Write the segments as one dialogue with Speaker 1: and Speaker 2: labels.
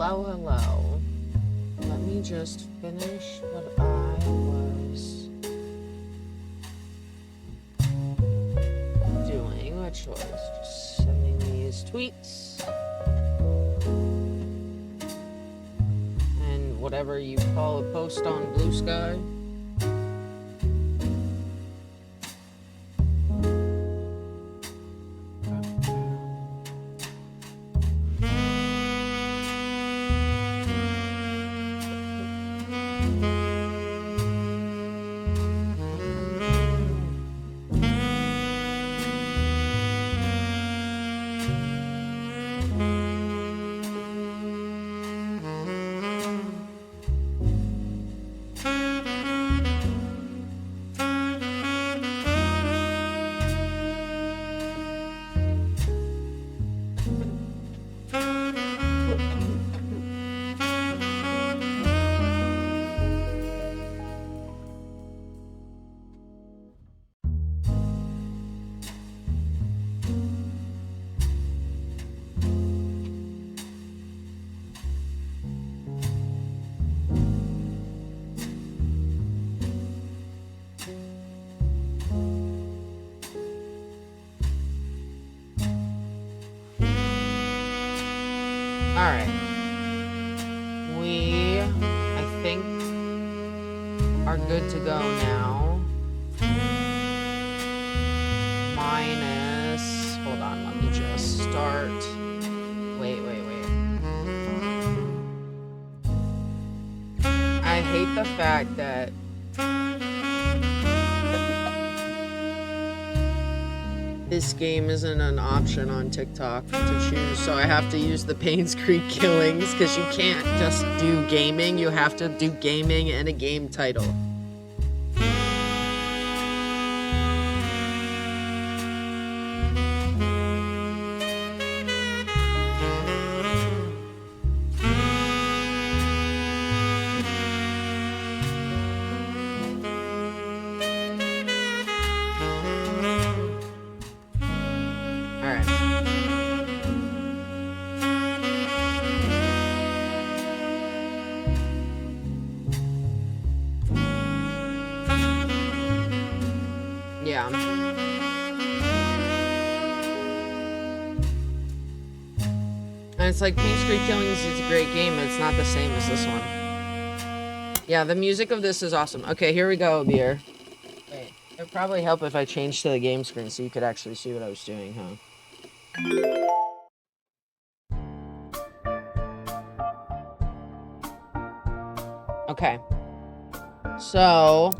Speaker 1: Hello. Let me just finish what I was doing, which was just sending these tweets and whatever you call a post on Blue Sky. good to go now. Minus, hold on, let me just start. Wait. I hate the fact that this game isn't an option on TikTok to choose, so I have to use the Paynes Creek Killings, because you can't just do gaming, you have to do gaming and a game title. Yeah. And it's like Payne Street Killings is a great game, but it's not the same as this one. Yeah, the music of this is awesome. Okay, here we go, beer. Wait, it'd probably help if I changed to the game screen so you could actually see what I was doing, huh? Okay. So,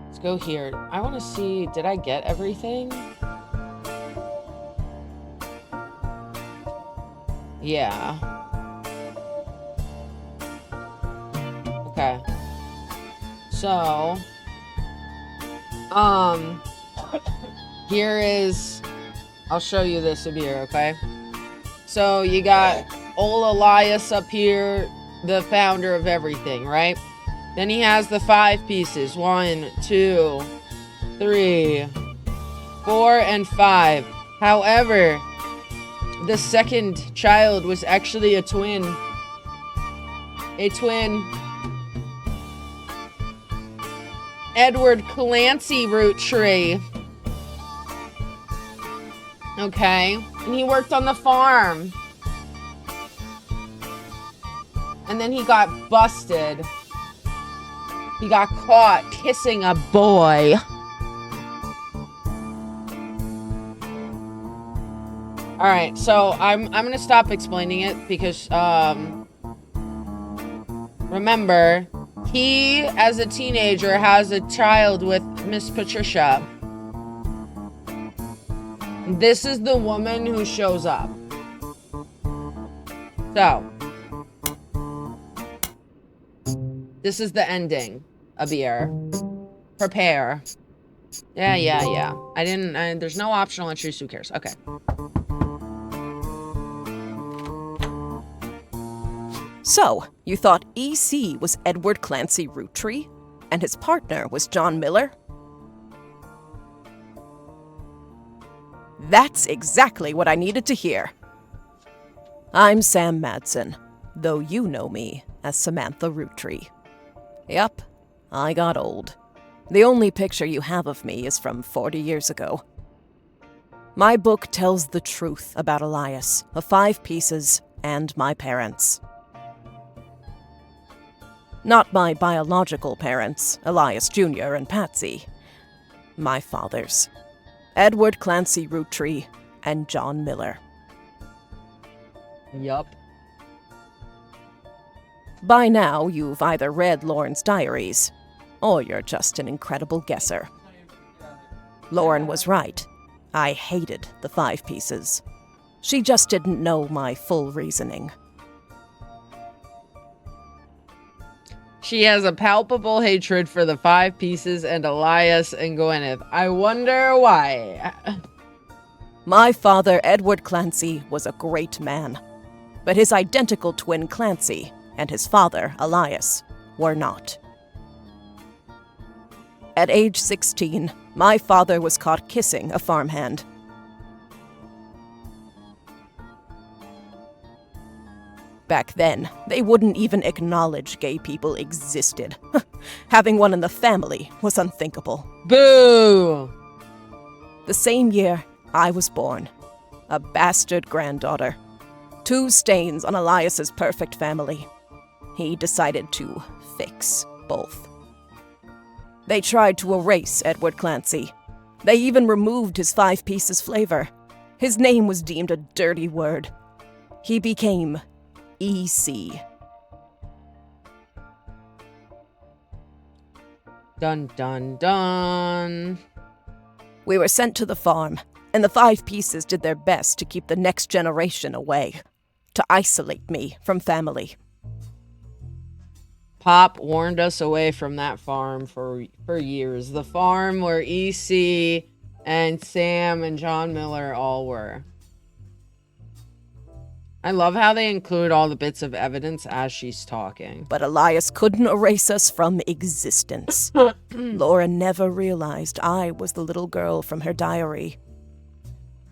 Speaker 1: let's go here. I want to see, did I get everything? Yeah. Okay. So, here is, I'll show you this up here, okay? So, you got old Elias up here, the founder of everything, right? Then he has the 5 pieces. 1, 2, 3, 4, and 5. However, the second child was actually a twin. A twin. Edward Clancy root tree. Okay. And he worked on the farm. And then he got busted. He got caught kissing a boy. Alright, so I'm gonna stop explaining it because, remember, he, as a teenager, has a child with Miss Patricia. This is the woman who shows up. So, this is the ending. A beer. Prepare. Yeah. There's no optional entries, who cares? Okay.
Speaker 2: So, you thought EC was Edward Clancy Root Tree, and his partner was John Miller? That's exactly what I needed to hear. I'm Sam Madsen, though you know me as Samantha Root Tree. Yup, I got old. The only picture you have of me is from 40 years ago. My book tells the truth about Elias, of 5 pieces, and my parents. Not my biological parents, Elias Jr. and Patsy. My fathers, Edward Clancy Root Tree and John Miller.
Speaker 1: Yup.
Speaker 2: By now, you've either read Lauren's diaries, or you're just an incredible guesser. Lauren was right. I hated the 5 pieces. She just didn't know my full reasoning.
Speaker 1: She has a palpable hatred for the 5 pieces and Elias and Gwyneth. I wonder why.
Speaker 2: My father, Edward Clancy, was a great man. But his identical twin Clancy and his father, Elias, were not. At age 16, my father was caught kissing a farmhand. Back then, they wouldn't even acknowledge gay people existed. Having one in the family was unthinkable.
Speaker 1: Boo!
Speaker 2: The same year, I was born. A bastard granddaughter. 2 stains on Elias's perfect family. He decided to fix both. They tried to erase Edward Clancy. They even removed his 5 pieces flavor. His name was deemed a dirty word. He became EC.
Speaker 1: Dun dun dun.
Speaker 2: We were sent to the farm, and the 5 pieces did their best to keep the next generation away, to isolate me from family.
Speaker 1: Pop warned us away from that farm for years. The farm where EC and Sam and John Miller all were. I love how they include all the bits of evidence as she's talking.
Speaker 2: But Elias couldn't erase us from existence. Laura never realized I was the little girl from her diary.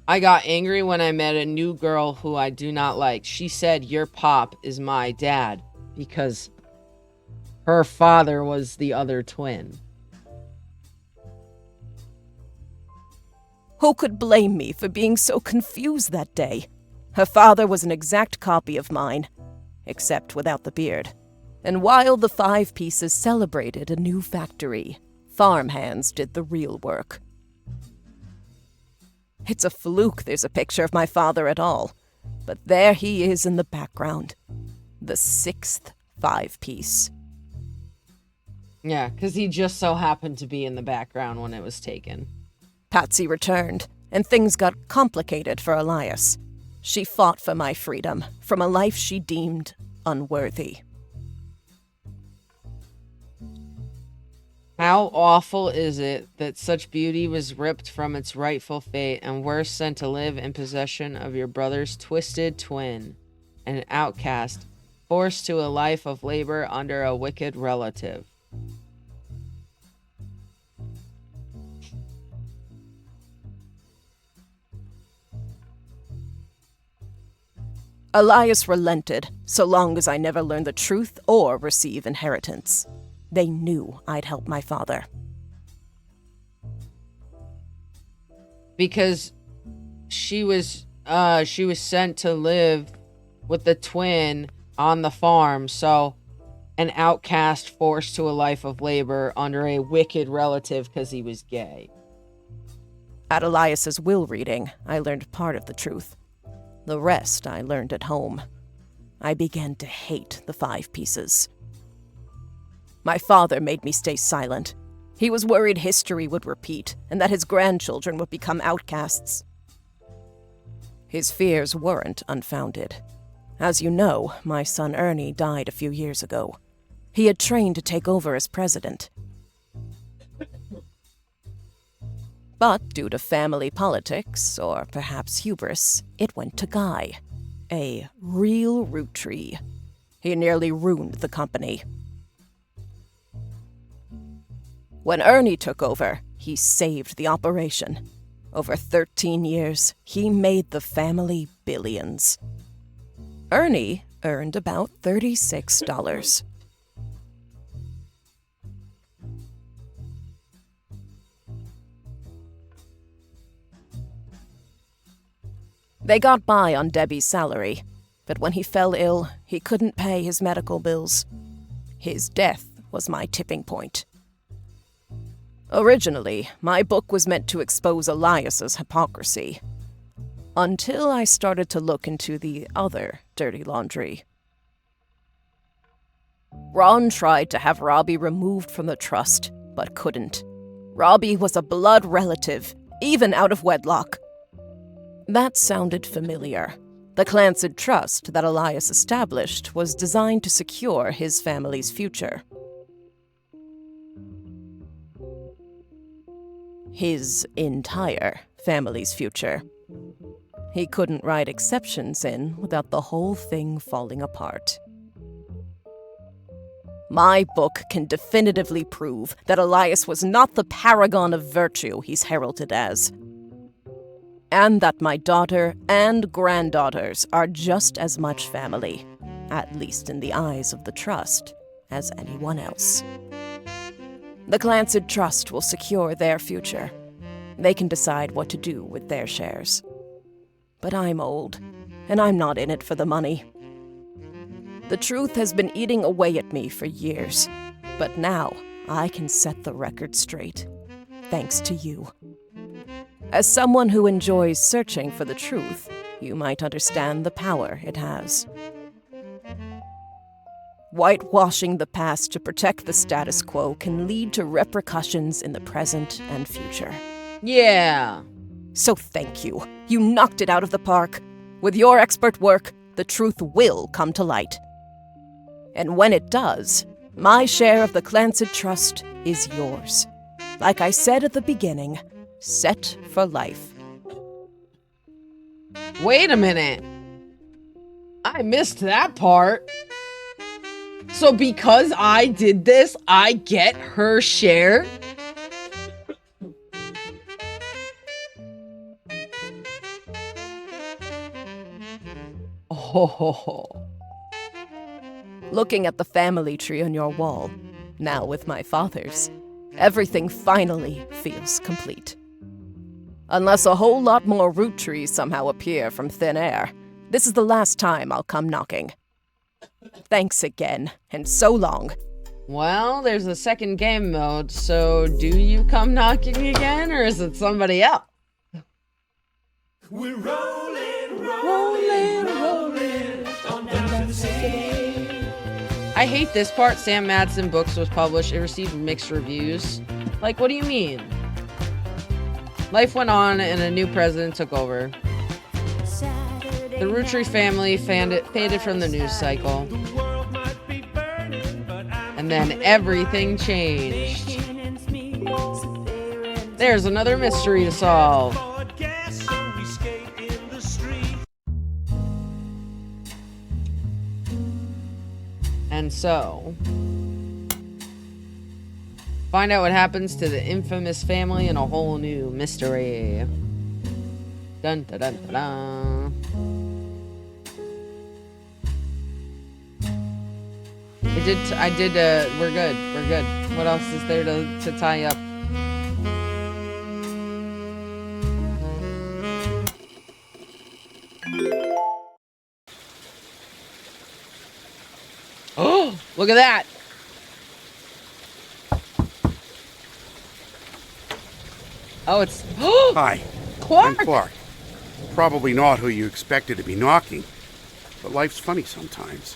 Speaker 1: I got angry when I met a new girl who I do not like. She said, "Your pop is my dad," because her father was the other twin.
Speaker 2: Who could blame me for being so confused that day? Her father was an exact copy of mine, except without the beard. And while the 5 pieces celebrated a new factory, farmhands did the real work. It's a fluke there's a picture of my father at all, but there he is in the background. The 6th 5 piece.
Speaker 1: Yeah, because he just so happened to be in the background when it was taken.
Speaker 2: Patsy returned, and things got complicated for Elias. She fought for my freedom, from a life she deemed unworthy.
Speaker 1: How awful is it that such beauty was ripped from its rightful fate, and worse, sent to live in possession of your brother's twisted twin, an outcast, forced to a life of labor under a wicked relative.
Speaker 2: Elias relented, so long as I never learned the truth or receive inheritance. They knew I'd help my father.
Speaker 1: Because she was sent to live with the twin on the farm, so an outcast forced to a life of labor under a wicked relative because he was gay.
Speaker 2: At Elias's will reading, I learned part of the truth. The rest I learned at home. I began to hate the 5 pieces. My father made me stay silent. He was worried history would repeat and that his grandchildren would become outcasts. His fears weren't unfounded. As you know, my son Ernie died a few years ago. He had trained to take over as president. But due to family politics, or perhaps hubris, it went to Guy, a real root tree. He nearly ruined the company. When Ernie took over, he saved the operation. Over 13 years, he made the family billions. Ernie earned about $36. They got by on Debbie's salary, but when he fell ill, he couldn't pay his medical bills. His death was my tipping point. Originally, my book was meant to expose Elias's hypocrisy, until I started to look into the other dirty laundry. Ron tried to have Robbie removed from the trust, but couldn't. Robbie was a blood relative, even out of wedlock. That sounded familiar. The Clancy Trust that Elias established was designed to secure his family's future. His entire family's future. He couldn't write exceptions in without the whole thing falling apart. My book can definitively prove that Elias was not the paragon of virtue he's heralded as, and that my daughter and granddaughters are just as much family, at least in the eyes of the trust, as anyone else. The Clancy Trust will secure their future. They can decide what to do with their shares. But I'm old, and I'm not in it for the money. The truth has been eating away at me for years, but now I can set the record straight, thanks to you. As someone who enjoys searching for the truth, you might understand the power it has. Whitewashing the past to protect the status quo can lead to repercussions in the present and future.
Speaker 1: Yeah.
Speaker 2: So thank you. You knocked it out of the park. With your expert work, the truth will come to light. And when it does, my share of the Clancid Trust is yours. Like I said at the beginning, set for life.
Speaker 1: Wait a minute. I missed that part. So because I did this, I get her share? Oh.
Speaker 2: Looking at the family tree on your wall, now with my father's, everything finally feels complete. Unless a whole lot more root trees somehow appear from thin air, this is the last time I'll come knocking. Thanks again, and so long.
Speaker 1: Well, there's a second game mode, so do you come knocking again, or is it somebody else?
Speaker 3: We're rolling on down to the city.
Speaker 1: I hate this part. Sam Madsen Books was published. It received mixed reviews. Like, what do you mean? Life went on and a new president took over. The Root Tree family faded from the news cycle. And then everything changed. There's another mystery to solve. And so, find out what happens to the infamous family in a whole new mystery. Dun dun dun dun dun. We're good. What else is there to tie up? Oh, look at that. Oh, it's...
Speaker 4: Hi,
Speaker 1: Clark!
Speaker 4: I'm Clark. Probably not who you expected to be knocking, but life's funny sometimes.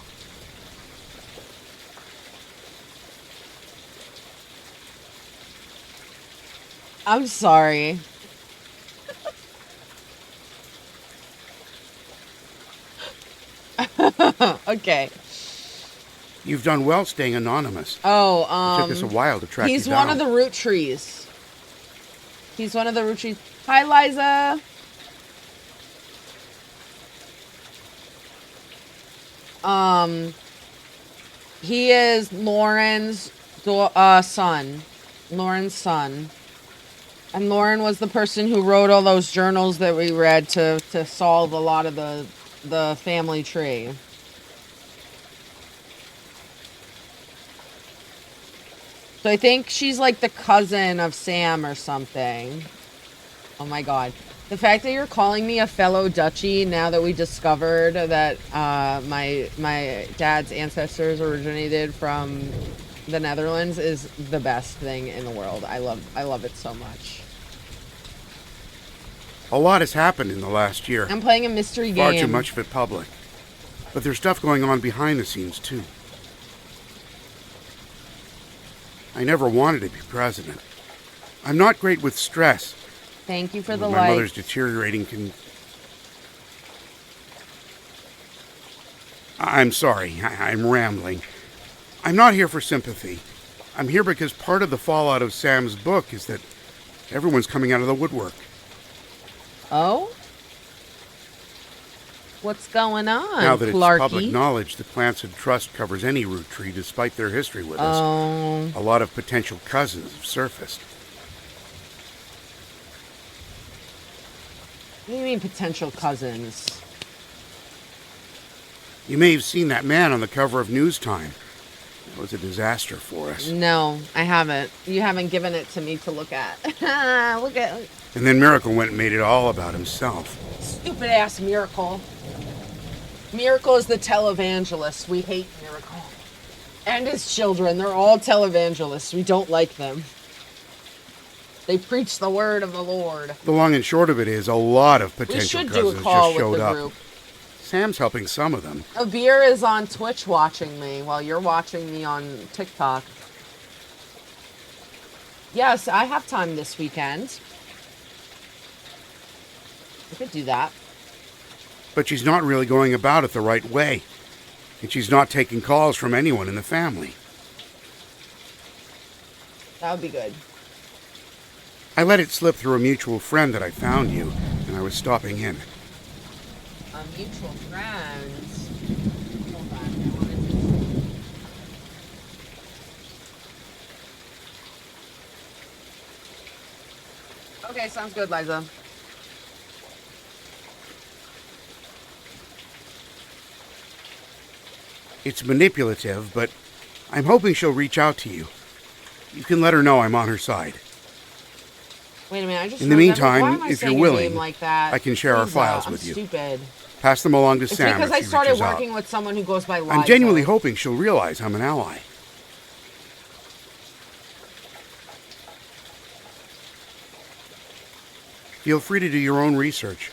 Speaker 1: I'm sorry. Okay.
Speaker 4: You've done well staying anonymous.
Speaker 1: Oh,
Speaker 4: It took us a while to track you
Speaker 1: he's
Speaker 4: down.
Speaker 1: one of the root trees. He's one of the root trees. Hi, Liza. He is Lauren's son. Lauren's son. And Lauren was the person who wrote all those journals that we read to solve a lot of the family tree. So I think she's like the cousin of Sam or something. Oh my god. The fact that you're calling me a fellow Dutchie now that we discovered that my dad's ancestors originated from the Netherlands is the best thing in the world. I love it so much.
Speaker 4: A lot has happened in the last year.
Speaker 1: I'm playing a mystery
Speaker 4: Far
Speaker 1: game.
Speaker 4: too much of it public. But there's stuff going on behind the scenes, too. I never wanted to be president. I'm not great with stress.
Speaker 1: Thank you for the
Speaker 4: My
Speaker 1: like.
Speaker 4: mother's deteriorating I'm sorry, I'm rambling. I'm not here for sympathy. I'm here because part of the fallout of Sam's book is that everyone's coming out of the woodwork.
Speaker 1: Oh? What's going on,
Speaker 4: Now that it's
Speaker 1: Clarky?
Speaker 4: public knowledge, the Clancid Trust covers any root tree despite their history with us.
Speaker 1: Oh.
Speaker 4: A lot of potential cousins have surfaced.
Speaker 1: What do you mean potential cousins?
Speaker 4: You may have seen that man on the cover of News Time. It was a disaster for us.
Speaker 1: No, I haven't. You haven't given it to me to look at. Look at...
Speaker 4: And then Miracle went and made it all about himself.
Speaker 1: Stupid ass Miracle. Miracle is the televangelist. We hate Miracle. And his children. They're all televangelists. We don't like them. They preach the word of the Lord.
Speaker 4: The long and short of it is a lot of
Speaker 1: We
Speaker 4: potential
Speaker 1: should do a
Speaker 4: cousins
Speaker 1: call
Speaker 4: just showed
Speaker 1: with the
Speaker 4: up.
Speaker 1: group.
Speaker 4: Sam's helping some of them.
Speaker 1: Abir is on Twitch watching me while you're watching me on TikTok. Yes, I have time this weekend. I could do that.
Speaker 4: But she's not really going about it the right way. And she's not taking calls from anyone in the family.
Speaker 1: That would be good.
Speaker 4: I let it slip through a mutual friend that I found you, and I was stopping in.
Speaker 1: Mutual friends. Hold on. Okay, sounds good, Liza.
Speaker 4: It's manipulative, but I'm hoping she'll reach out to you. You can let her know I'm on her side.
Speaker 1: Wait a minute, I just
Speaker 4: In the
Speaker 1: remembered-
Speaker 4: meantime,
Speaker 1: why am I
Speaker 4: if
Speaker 1: saying
Speaker 4: you're
Speaker 1: your
Speaker 4: willing,
Speaker 1: name like that?
Speaker 4: I can share our
Speaker 1: Please,
Speaker 4: files
Speaker 1: I'm
Speaker 4: with you.
Speaker 1: Stupid.
Speaker 4: Pass them along to
Speaker 1: It's
Speaker 4: Sam
Speaker 1: because
Speaker 4: if
Speaker 1: I
Speaker 4: she
Speaker 1: started
Speaker 4: reaches out.
Speaker 1: working with someone who goes by Liza.
Speaker 4: I'm genuinely hoping she'll realize I'm an ally. Feel free to do your own research.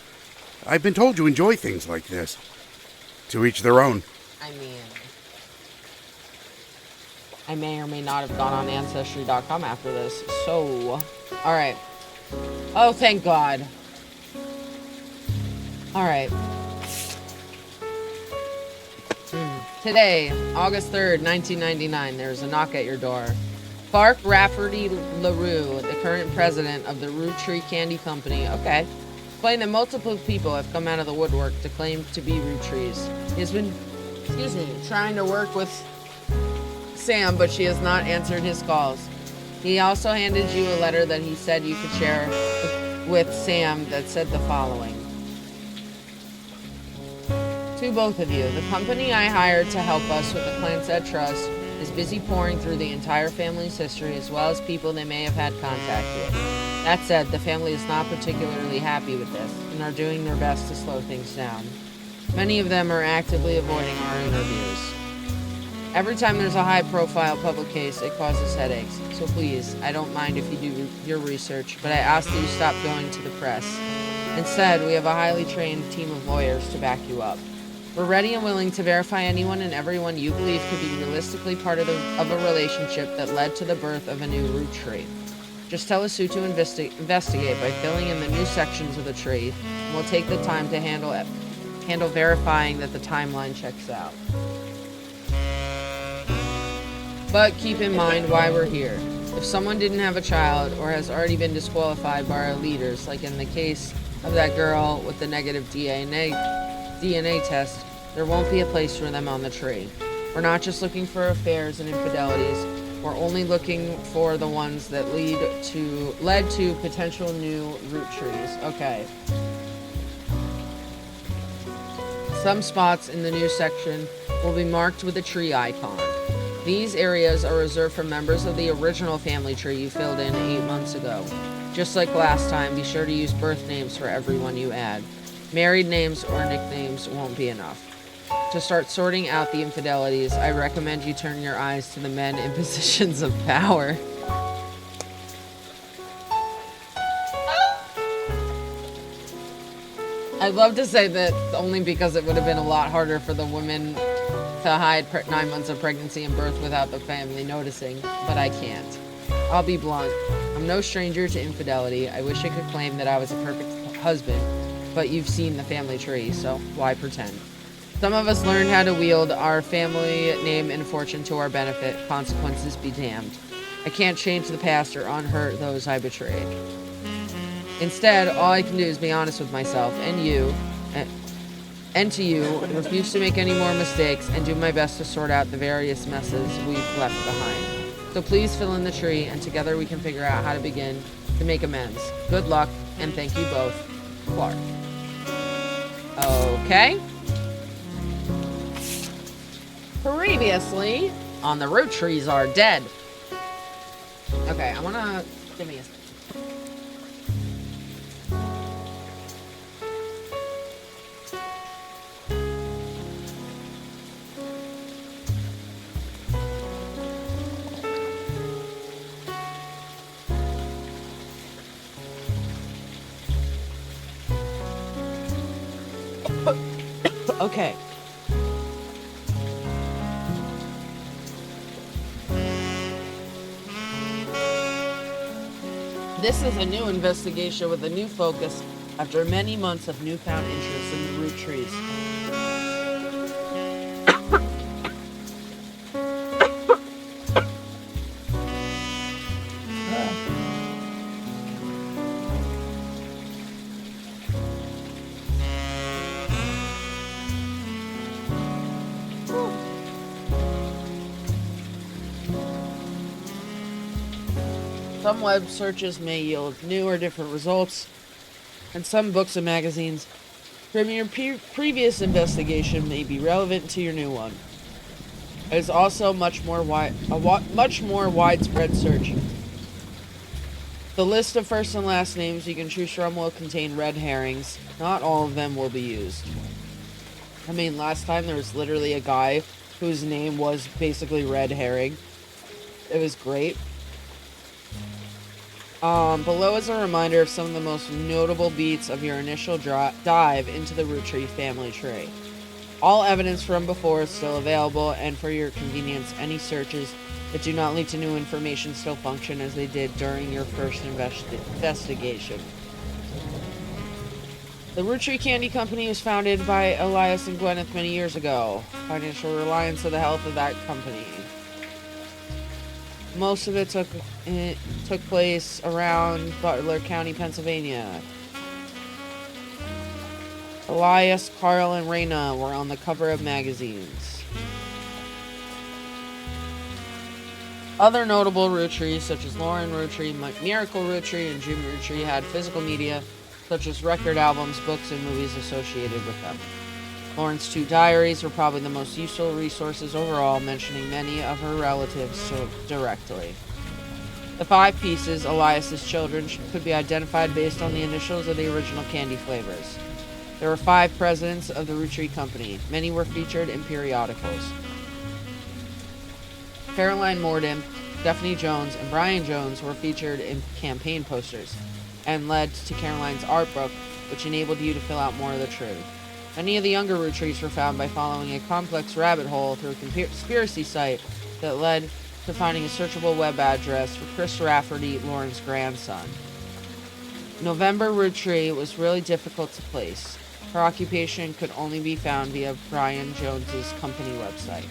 Speaker 4: I've been told you enjoy things like this. To each their own.
Speaker 1: I mean, I may or may not have gone on Ancestry.com after this. So, alright. Oh, thank God. Alright. Today, August 3rd, 1999, there's a knock at your door. Clark Rafferty LaRue, the current president of the Root Tree Candy Company, okay, explained that multiple people have come out of the woodwork to claim to be root trees. He has been, trying to work with Sam, but she has not answered his calls. He also handed you a letter that he said you could share with Sam that said the following. To both of you, the company I hired to help us with the Clanset Trust is busy pouring through the entire family's history as well as people they may have had contact with. That said, the family is not particularly happy with this and are doing their best to slow things down. Many of them are actively avoiding our interviews. Every time there's a high-profile public case, it causes headaches. So please, I don't mind if you do your research, but I ask that you stop going to the press. Instead, we have a highly trained team of lawyers to back you up. We're ready and willing to verify anyone and everyone you believe could be realistically part of a relationship that led to the birth of a new root tree. Just tell us who to investigate by filling in the new sections of the tree, and we'll take the time to handle verifying that the timeline checks out. But keep in mind why we're here. If someone didn't have a child or has already been disqualified by our leaders, like in the case of that girl with the negative DNA test, there won't be a place for them on the tree. We're not just looking for affairs and infidelities. We're only looking for the ones that led to potential new root trees. Okay. Some spots in the new section will be marked with a tree icon. These areas are reserved for members of the original family tree you filled in 8 months ago. Just like last time, be sure to use birth names for everyone you add. Married names or nicknames won't be enough. To start sorting out the infidelities, I recommend you turn your eyes to the men in positions of power. I'd love to say that only because it would have been a lot harder for the women to hide 9 months of pregnancy and birth without the family noticing, but I can't. I'll be blunt. I'm no stranger to infidelity. I wish I could claim that I was a perfect husband, but you've seen the family tree, so why pretend? Some of us learned how to wield our family name and fortune to our benefit. Consequences be damned. I can't change the past or unhurt those I betrayed. Instead, all I can do is be honest with myself and you, and to you, refuse to make any more mistakes, and do my best to sort out the various messes we've left behind. So please fill in the tree, and together we can figure out how to begin to make amends. Good luck, and thank you both, Clark. Okay. Previously, on the root trees are dead. Okay, I wanna... Give me a second. Okay. This is a new investigation with a new focus after many months of newfound interest in the root trees. Some web searches may yield new or different results, and some books and magazines from your previous investigation may be relevant to your new one. It is also much more widespread search. The list of first and last names you can choose from will contain red herrings. Not all of them will be used. I mean, last time there was literally a guy whose name was basically red herring. It was great. Below is a reminder of some of the most notable beats of your initial dive into the root tree family tree. All evidence from before is still available, and for your convenience, any searches that do not lead to new information still function as they did during your first investigation. The Root Tree Candy Company was founded by Elias and Gwyneth many years ago. Financial reliance of the health of that company. Most of it took place around Butler County, Pennsylvania. Elias, Carl, and Raina were on the cover of magazines. Other notable root trees, such as Lauren Root Tree, Miracle Root Tree, and Jim Root Tree, had physical media, such as record albums, books, and movies associated with them. Lauren's 2 diaries were probably the most useful resources overall, mentioning many of her relatives so directly. The 5 pieces, Elias's children, could be identified based on the initials of the original candy flavors. There were 5 presidents of the Root Tree Company. Many were featured in periodicals. Caroline Morden, Stephanie Jones, and Brian Jones were featured in campaign posters and led to Caroline's art book, which enabled you to fill out more of the truth. Many of the younger root trees were found by following a complex rabbit hole through a conspiracy site that led to finding a searchable web address for Chris Rafferty, Lauren's grandson. November Root Tree was really difficult to place. Her occupation could only be found via Brian Jones's company website.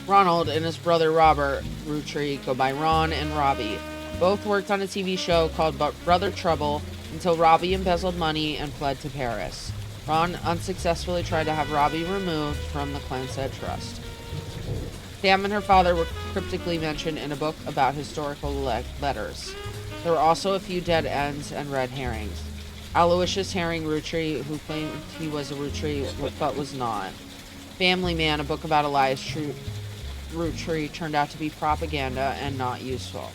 Speaker 1: Ronald and his brother Robert Root Tree go by Ron and Robbie. Both worked on a TV show called Brother Trouble until Robbie embezzled money and fled to Paris. Ron unsuccessfully tried to have Robbie removed from the Clanset Trust. Sam and her father were cryptically mentioned in a book about historical letters. There were also a few dead ends and red herrings. Aloysius Herring Root Tree, who claimed he was a root tree but was not. Family Man, a book about Elias Root Tree, turned out to be propaganda and not useful.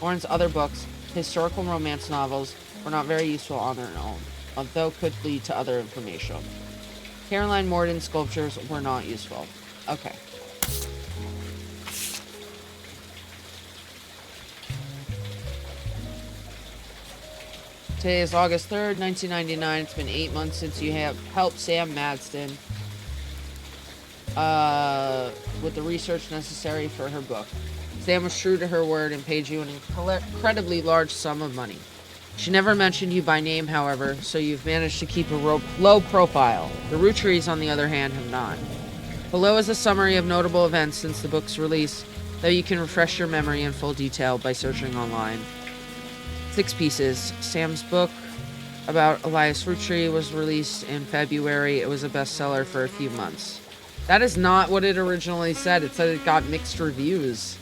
Speaker 1: Lauren's other books, historical romance novels, were not very useful on their own, although could lead to other information. Caroline Morden's sculptures were not useful. Okay. Today is August 3rd, 1999. It's been 8 months since you have helped Sam Madston with the research necessary for her book. Sam was true to her word and paid you an incredibly large sum of money. She never mentioned you by name, however, so you've managed to keep a low profile. The Root Trees, on the other hand, have not. Below is a summary of notable events since the book's release, though you can refresh your memory in full detail by searching online. 6 pieces. Sam's book about Elias Root Tree was released in February. It was a bestseller for a few months. That is not what it originally said. It said it got mixed reviews.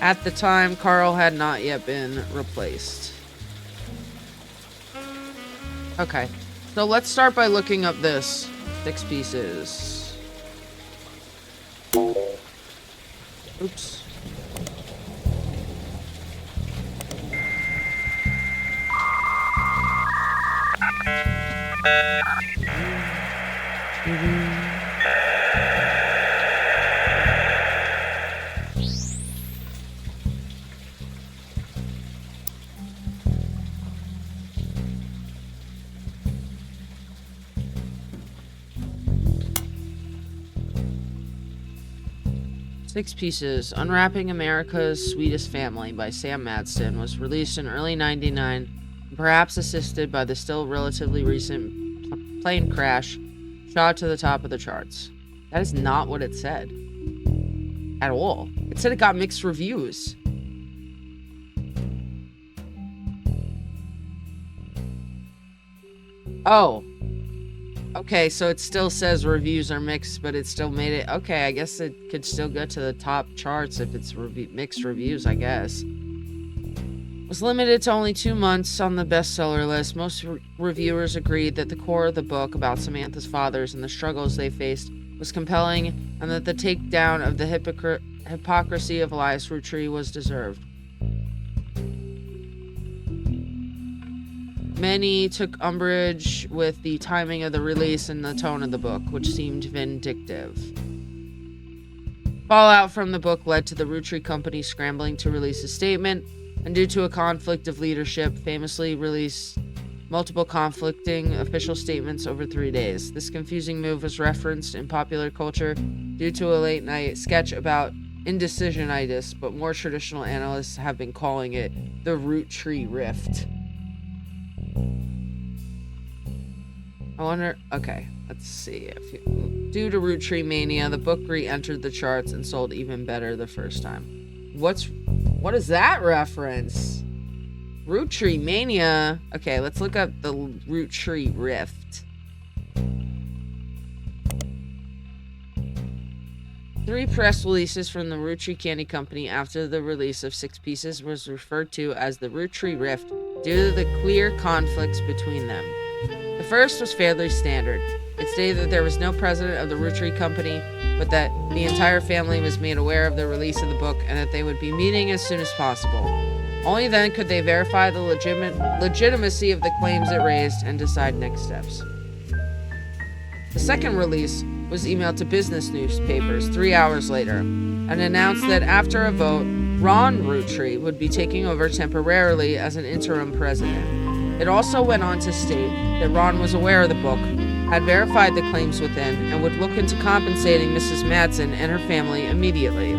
Speaker 1: At the time, Carl had not yet been replaced. Okay, so let's start by looking up this. 6 pieces. Oops. Six Pieces, Unwrapping America's Sweetest Family by Sam Madsen was released in early 99, perhaps assisted by the still relatively recent plane crash, shot to the top of the charts. That is not what it said. At all. It said it got mixed reviews. Oh. Okay, so it still says reviews are mixed, but it still made it... Okay, I guess it could still go to the top charts if it's mixed reviews, I guess. Was limited to only 2 months on the bestseller list. Most reviewers agreed that the core of the book about Samantha's fathers and the struggles they faced was compelling, and that the takedown of the hypocrisy of Elias Root Tree was deserved. Many took umbrage with the timing of the release and the tone of the book, which seemed vindictive. Fallout from the book led to the Root Tree Company scrambling to release a statement, and due to a conflict of leadership, famously released multiple conflicting official statements over 3 days. This confusing move was referenced in popular culture due to a late-night sketch about indecisionitis, but more traditional analysts have been calling it the Root Tree Rift. I wonder... Okay, let's see. Due to Root Tree Mania, the book re-entered the charts and sold even better the first time. What is that reference? Root Tree Mania? Okay, let's look up the Root Tree Rift. 3 press releases from the Root Tree Candy Company after the release of Six Pieces was referred to as the Root Tree Rift due to the clear conflicts between them. The first was fairly standard. It stated that there was no president of the Root Tree Company, but that the entire family was made aware of the release of the book and that they would be meeting as soon as possible. Only then could they verify the legitimacy of the claims it raised and decide next steps. The second release was emailed to business newspapers 3 hours later and announced that after a vote, Ron Root Tree would be taking over temporarily as an interim president. It also went on to state that Ron was aware of the book, had verified the claims within, and would look into compensating Mrs. Madsen and her family immediately.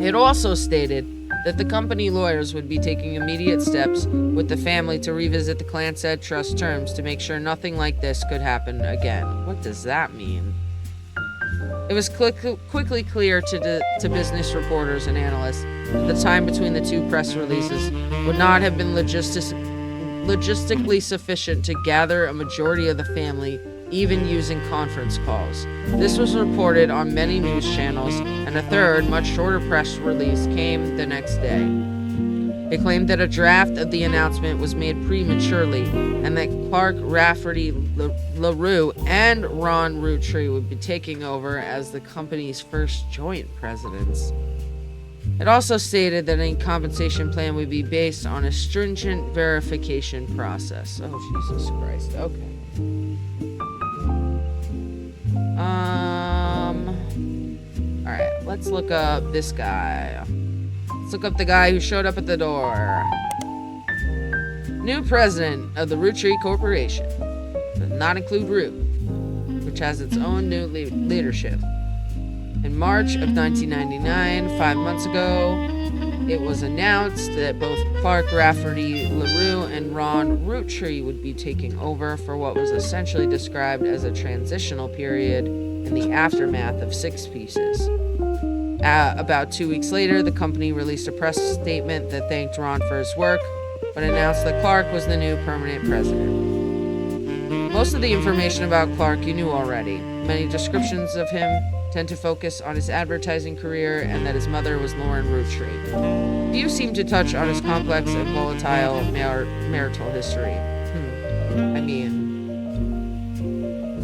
Speaker 1: It also stated that the company lawyers would be taking immediate steps with the family to revisit the Clanstead Trust terms to make sure nothing like this could happen again. What does that mean? It was quickly clear to business reporters and analysts that the time between the 2 press releases would not have been logistically sufficient to gather a majority of the family, even using conference calls. This was reported on many news channels, and a third, much shorter press release came the next day. It claimed that a draft of the announcement was made prematurely, and that Clark Rafferty LaRue and Ron Root Tree would be taking over as the company's first joint presidents. It also stated that any compensation plan would be based on a stringent verification process. Oh, Jesus Christ. Okay. Alright, let's look up this guy. Let's look up the guy who showed up at the door. New president of the Root Tree Corporation. Does not include Root, which has its own new leadership. In March of 1999, 5 months ago, it was announced that both Clark Rafferty LaRue and Ron Root Tree would be taking over for what was essentially described as a transitional period in the aftermath of Six Pieces. About 2 weeks later, the company released a press statement that thanked Ron for his work, but announced that Clark was the new permanent president. Most of the information about Clark you knew already. Many descriptions of him tend to focus on his advertising career and that his mother was Lauren Root Tree. Few seem to touch on his complex and volatile marital history.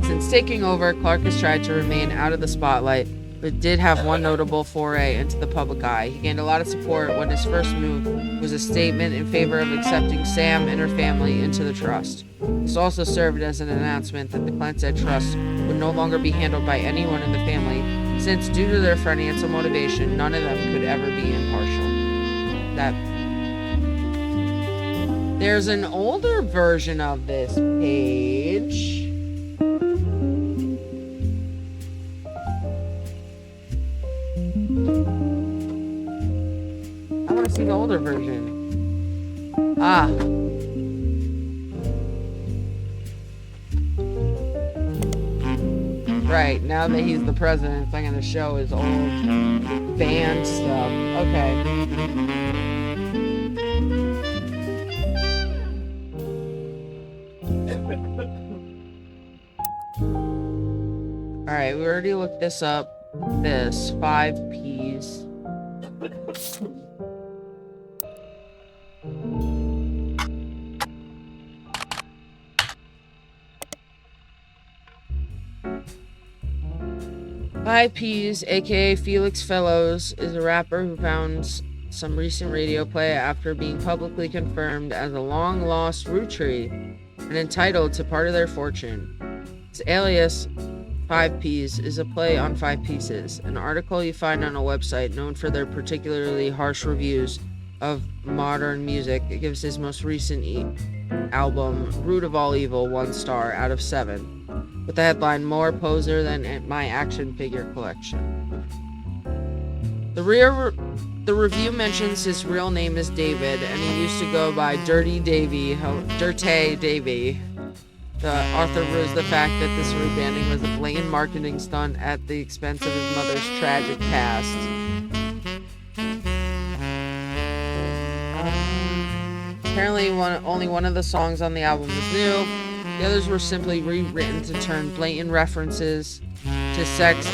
Speaker 1: Since taking over, Clark has tried to remain out of the spotlight, but did have one notable foray into the public eye. He gained a lot of support when his first move was a statement in favor of accepting Sam and her family into the trust. This also served as an announcement that the Clanstead Trust would no longer be handled by anyone in the family, since due to their financial motivation, none of them could ever be impartial. There's an older version of this page. I want to see the older version. Ah. Right, now that he's the president, it's not going to show his old band stuff. Okay. Alright, we already looked this up. This, 5 Ps. Five Ps, aka Felix Fellows, is a rapper who found some recent radio play after being publicly confirmed as a long-lost root tree and entitled to part of their fortune. His alias, 5 Ps, is a play on 5 pieces, an article you find on a website known for their particularly harsh reviews of modern music. It gives his most recent album, Root of All Evil, 1 star out of 7. With the headline, More Poser Than My Action Figure Collection. The review mentions his real name is David, and he used to go by Dirty Davy. The author rose the fact that this rebranding was a blatant marketing stunt at the expense of his mother's tragic past. Apparently, only one of the songs on the album is new. The others were simply rewritten to turn blatant references to sex,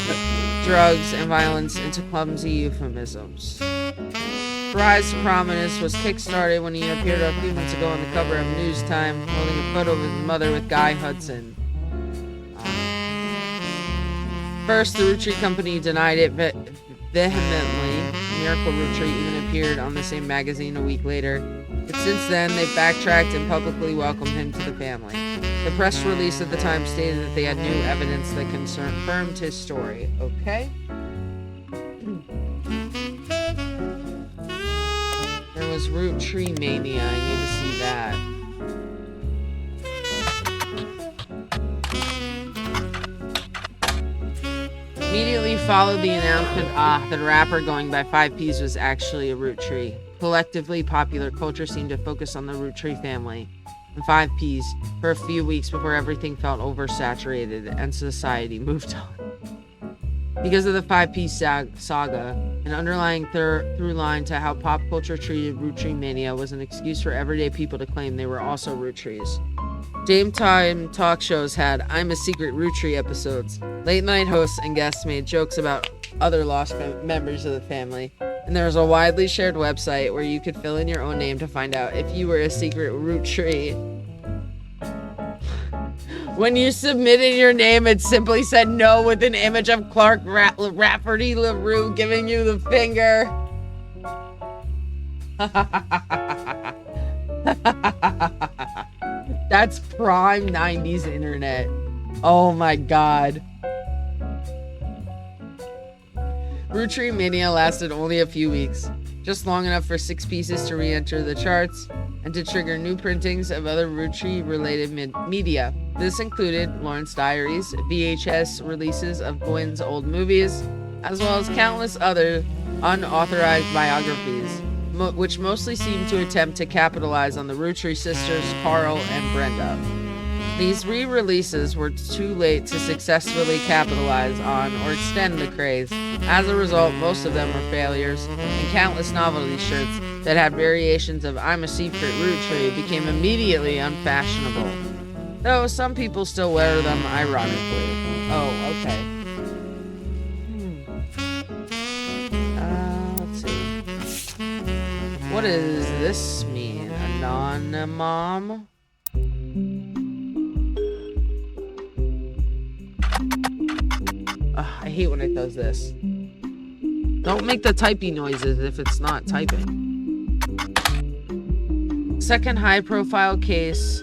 Speaker 1: drugs, and violence into clumsy euphemisms. His rise to prominence was kickstarted when he appeared a few months ago on the cover of News Time, holding a photo of his mother with Guy Hudson. First, the Root Tree Company denied it vehemently. Miracle Root Tree even appeared on the same magazine a week later. But since then, they've backtracked and publicly welcomed him to the family. The press release at the time stated that they had new evidence that confirmed his story. Okay? There was Root Tree Mania. I need to see that. Immediately followed the announcement that a rapper going by 5 Ps was actually a root tree. Collectively, popular culture seemed to focus on the Root Tree family and 5 Ps for a few weeks before everything felt oversaturated and society moved on. Because of the 5 Ps saga, an underlying through line to how pop culture treated Root Tree Mania was an excuse for everyday people to claim they were also root trees. Daytime talk shows had I'm a Secret Root Tree episodes. Late night hosts and guests made jokes about other lost members of the family. And there was a widely shared website where you could fill in your own name to find out if you were a secret root tree. When you submitted your name, it simply said no with an image of Clark Rafferty LaRue giving you the finger. That's prime 90s internet. Oh my god. Root Tree Mania lasted only a few weeks, just long enough for 6 pieces to re-enter the charts and to trigger new printings of other Root Tree related media. This included Lawrence Diaries, VHS releases of Gwen's old movies, as well as countless other unauthorized biographies, which mostly seemed to attempt to capitalize on the Root Tree sisters, Carl and Brenda. These re-releases were too late to successfully capitalize on or extend the craze. As a result, most of them were failures, and countless novelty shirts that had variations of I'm a Secret Root Tree became immediately unfashionable. Though some people still wear them ironically. Oh, okay. Let's see. What does this mean? Anonymom? I hate when it does this. Don't make the typey noises if it's not typing. Second high-profile case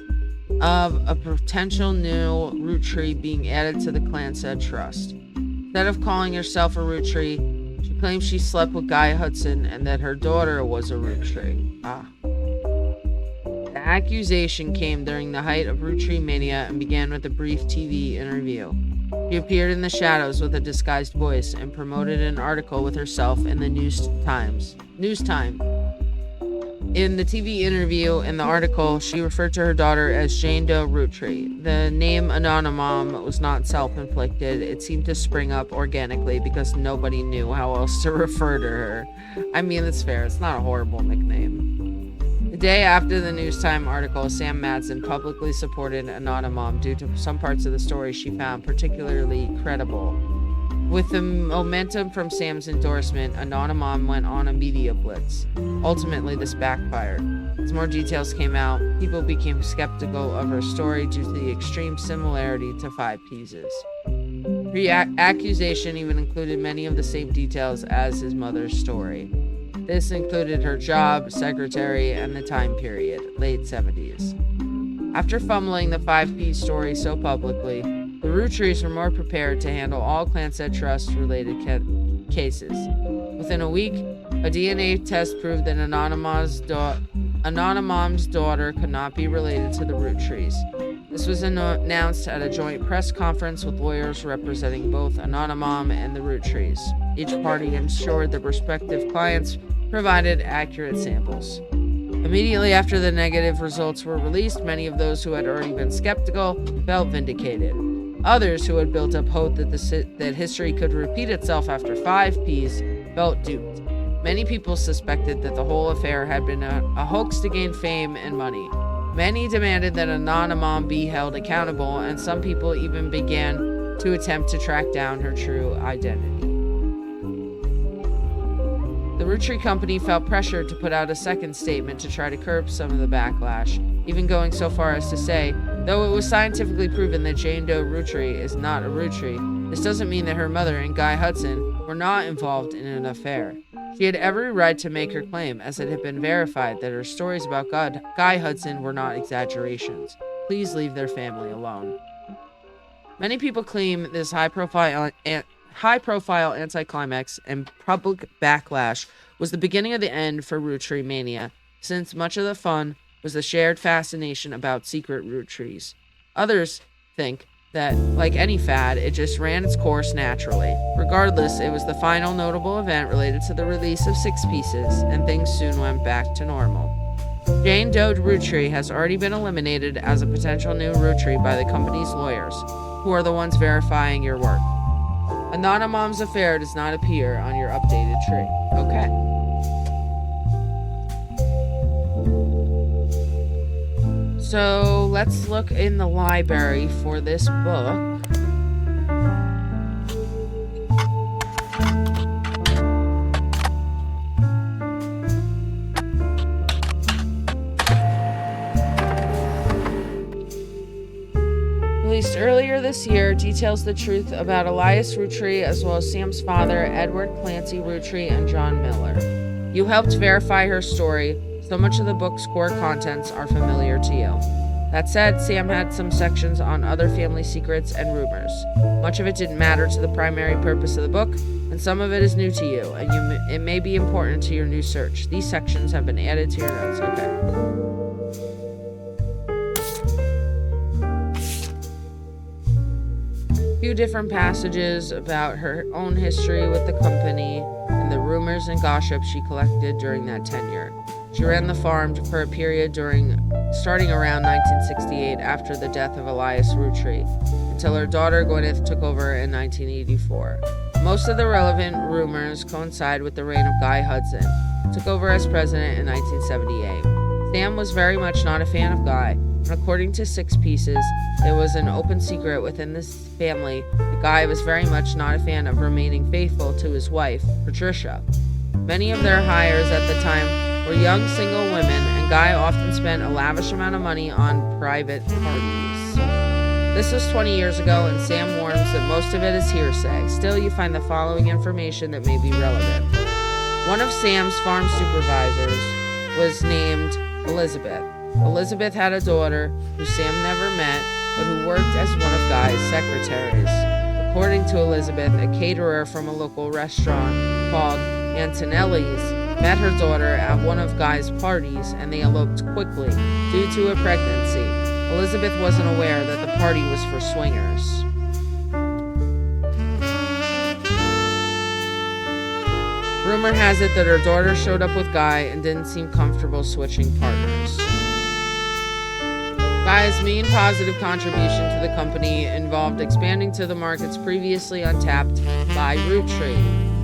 Speaker 1: of a potential new root tree being added to the Clanstead Trust. Instead of calling herself a root tree, she claims she slept with Guy Hudson and that her daughter was a root tree. The accusation came during the height of Root Tree Mania and began with a brief TV interview. She appeared in the shadows with a disguised voice and promoted an article with herself in the News Time. In the TV interview in the article, she referred to her daughter as Jane Doe Root Tree. The name Anonymom was not self-inflicted. It seemed to spring up organically because nobody knew how else to refer to her. I mean, that's fair. It's not a horrible nickname. The day after the News Time article, Sam Madsen publicly supported Anonymom due to some parts of the story she found particularly credible. With the momentum from Sam's endorsement, Anonymom went on a media blitz. Ultimately, this backfired. As more details came out, people became skeptical of her story due to the extreme similarity to Five Pieces. Her accusation even included many of the same details as his mother's story. This included her job, secretary, and the time period, late 70s. After fumbling the 5P story so publicly, the Root Trees were more prepared to handle all Clanset Trust-related cases. Within a week, a DNA test proved that Anonymom's daughter could not be related to the Root Trees. This was announced at a joint press conference with lawyers representing both Anonymom and the Root Trees. Each party ensured their respective clients provided accurate samples. Immediately after the negative results were released, many of those who had already been skeptical felt vindicated. Others who had built up hope that history could repeat itself after 5Ps felt duped. Many people suspected that the whole affair had been a hoax to gain fame and money. Many demanded that Anonymom be held accountable, and some people even began to attempt to track down her true identity. The Root Tree Company felt pressured to put out a second statement to try to curb some of the backlash, even going so far as to say, though it was scientifically proven that Jane Doe Root Tree is not a root tree, this doesn't mean that her mother and Guy Hudson were not involved in an affair. She had every right to make her claim, as it had been verified that her stories about Guy Hudson were not exaggerations. Please leave their family alone. Many people claim this high-profile anticlimax and public backlash was the beginning of the end for Root Tree Mania, since much of the fun was the shared fascination about secret root trees. Others think that, like any fad, it just ran its course naturally. Regardless, it was the final notable event related to the release of 6 Pieces, and things soon went back to normal. Jane Doe Root Tree has already been eliminated as a potential new root tree by the company's lawyers, who are the ones verifying your work. Anonymom's affair does not appear on your updated tree. Okay. So let's look in the library for this book. Released earlier this year, details the truth about Elias Root Tree as well as Sam's father, Edward Clancy Root Tree, and John Miller. You helped verify her story, so much of the book's core contents are familiar to you. That said, Sam had some sections on other family secrets and rumors. Much of it didn't matter to the primary purpose of the book, and some of it is new to you, and it may be important to your new search. These sections have been added to your notes. Okay. Few different passages about her own history with the company and the rumors and gossip she collected during that tenure. She ran the farm for a period starting around 1968 after the death of Elias Root Tree, until her daughter Gwyneth took over in 1984. Most of the relevant rumors coincide with the reign of Guy Hudson, who took over as president in 1978. Sam was very much not a fan of Guy, and according to 6 Pieces, it was an open secret within this family that Guy was very much not a fan of remaining faithful to his wife, Patricia. Many of their hires at the time were young single women, and Guy often spent a lavish amount of money on private parties. This was 20 years ago, and Sam warns that most of it is hearsay. Still, you find the following information that may be relevant. One of Sam's farm supervisors was named Elizabeth. Elizabeth had a daughter who Sam never met, but who worked as one of Guy's secretaries. According to Elizabeth, a caterer from a local restaurant called Antonelli's met her daughter at one of Guy's parties, and they eloped quickly due to a pregnancy. Elizabeth wasn't aware that the party was for swingers. Rumor has it that her daughter showed up with Guy and didn't seem comfortable switching partners. Guy's main positive contribution to the company involved expanding to the markets previously untapped by Root Tree.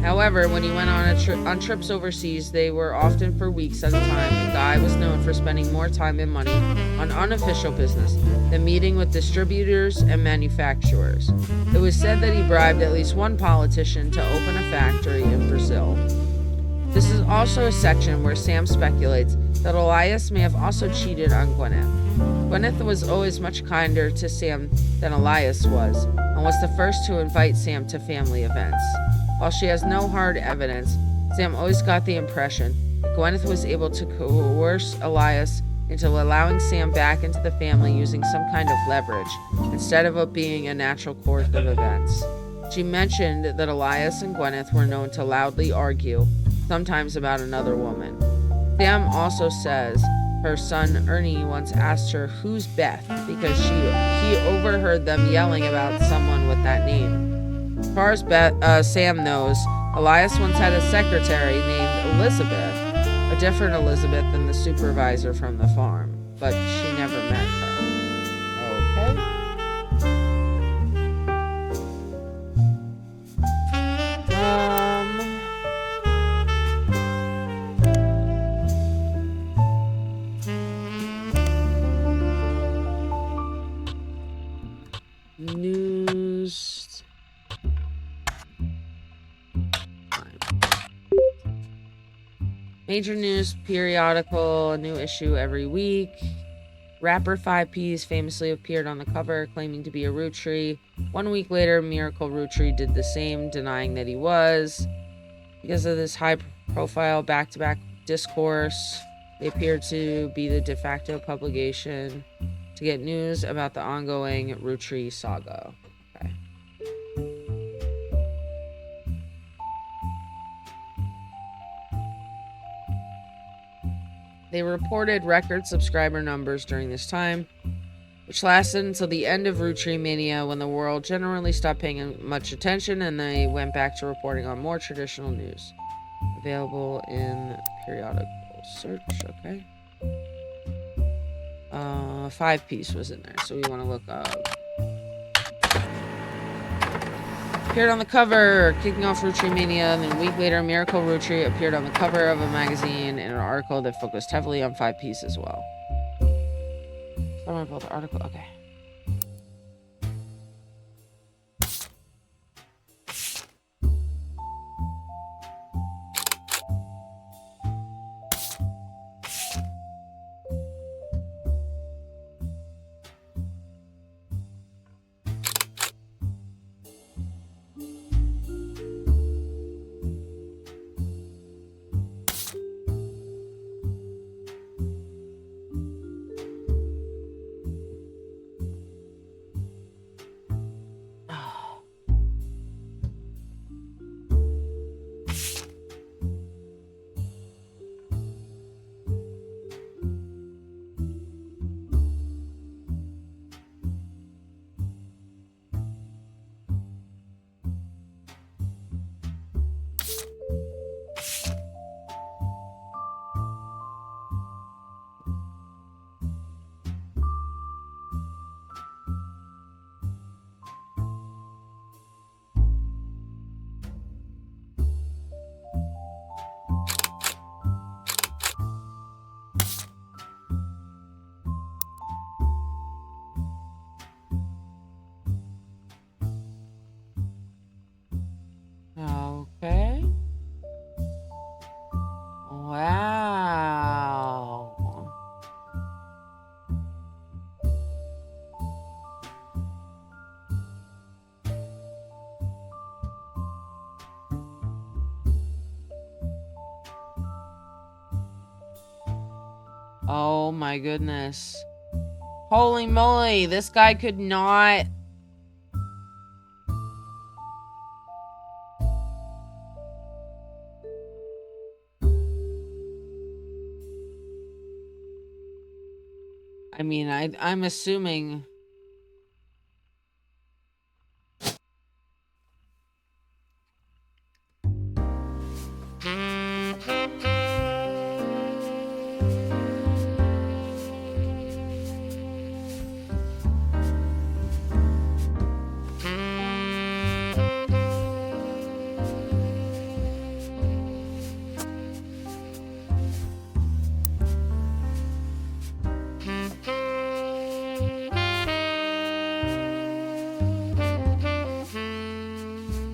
Speaker 1: However, when he went on trips overseas, they were often for weeks at a time, and Guy was known for spending more time and money on unofficial business than meeting with distributors and manufacturers. It was said that he bribed at least one politician to open a factory in Brazil. This is also a section where Sam speculates that Elias may have also cheated on Gwyneth. Gwyneth was always much kinder to Sam than Elias was, and was the first to invite Sam to family events. While she has no hard evidence, Sam always got the impression that Gwyneth was able to coerce Elias into allowing Sam back into the family using some kind of leverage, instead of it being a natural course of events. She mentioned that Elias and Gwyneth were known to loudly argue, sometimes about another woman. Sam also says her son Ernie once asked her, "Who's Beth?" because he overheard them yelling about someone with that name. As far as Sam knows, Elias once had a secretary named Elizabeth, a different Elizabeth than the supervisor from the farm, but she never met her. News. Major news periodical, a new issue every week. Rapper 5Ps famously appeared on the cover, claiming to be a root tree. 1 week later, Miracle Root Tree did the same, denying that he was. Because of this high-profile back-to-back discourse, they appeared to be the de facto publication to get news about the ongoing Root Tree saga. Okay. They reported record subscriber numbers during this time, which lasted until the end of Root Tree Mania, when the world generally stopped paying much attention and they went back to reporting on more traditional news. Available in periodical search, okay. 5-piece was in there, so we want to look up. Appeared on the cover, kicking off Root Tree Mania, and then a week later, Miracle Root Tree appeared on the cover of a magazine in an article that focused heavily on 5-piece as well. Summary of the article, okay. Okay. Wow. Oh my goodness. Holy moly, this guy could not... I mean, I'm assuming...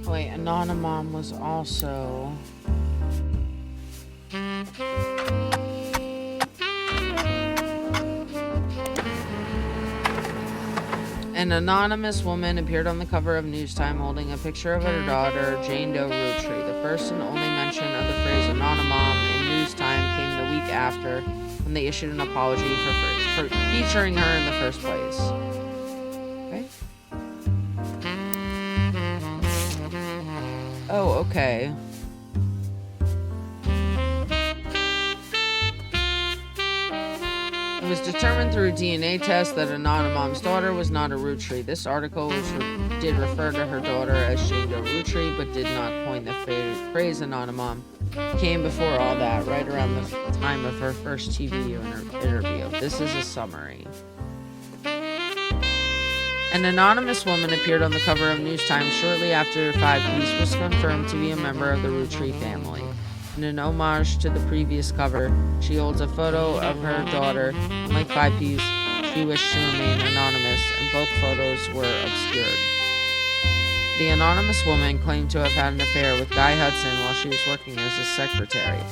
Speaker 1: Wait, Anonymom was also... An anonymous woman appeared on the cover of Newstime holding a picture of her daughter, Jane Doe Root Tree. The first and only mention of the phrase Anonymom in Newstime came the week after, when they issued an apology for featuring her in the first place. Okay. Oh, okay. It was determined through a DNA test that Anonymom's daughter was not a Root Tree. This article did refer to her daughter as Jane Doe Root Tree, but did not coin the phrase Anonymom. Came before all that, right around the time of her first TV interview. This is a summary. An anonymous woman appeared on the cover of Newstime shortly after 5 Piece was confirmed to be a member of the Root Tree family. In an homage to the previous cover, she holds a photo of her daughter. Unlike 5 Piece, she wished to remain anonymous, and both photos were obscured. The anonymous woman claimed to have had an affair with Guy Hudson while she was working as a secretary.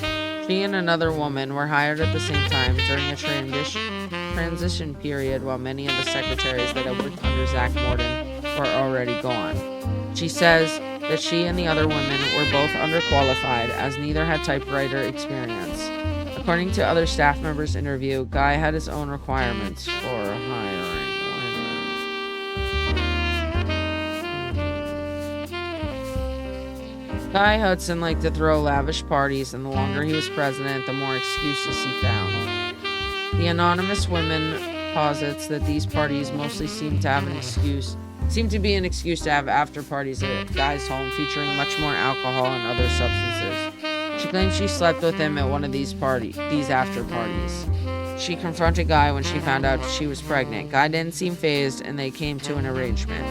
Speaker 1: She and another woman were hired at the same time during a transition period while many of the secretaries that had worked under Zach Morton were already gone. She says that she and the other women were both underqualified as neither had typewriter experience. According to other staff members' interview, Guy had his own requirements for hiring women. Guy Hudson liked to throw lavish parties, and the longer he was president, the more excuses he found. The anonymous woman posits that these parties mostly seem to be an excuse to have after parties at Guy's home featuring much more alcohol and other substances. She claims she slept with him at one of these after parties. She confronted Guy when she found out she was pregnant. Guy didn't seem fazed, and they came to an arrangement.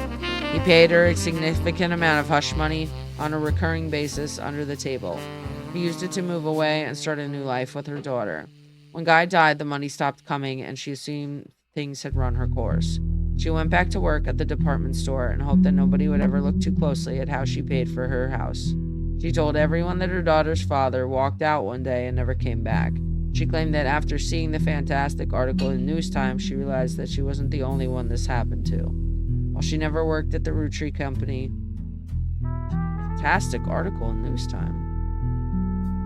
Speaker 1: He paid her a significant amount of hush money on a recurring basis under the table. He used it to move away and start a new life with her daughter. When Guy died, the money stopped coming, and she assumed things had run her course. She went back to work at the department store and hoped that nobody would ever look too closely at how she paid for her house. She told everyone that her daughter's father walked out one day and never came back. She claimed that after seeing the fantastic article in Newstime, she realized that she wasn't the only one this happened to. While she never worked at the Root Tree Company, fantastic article in Newstime.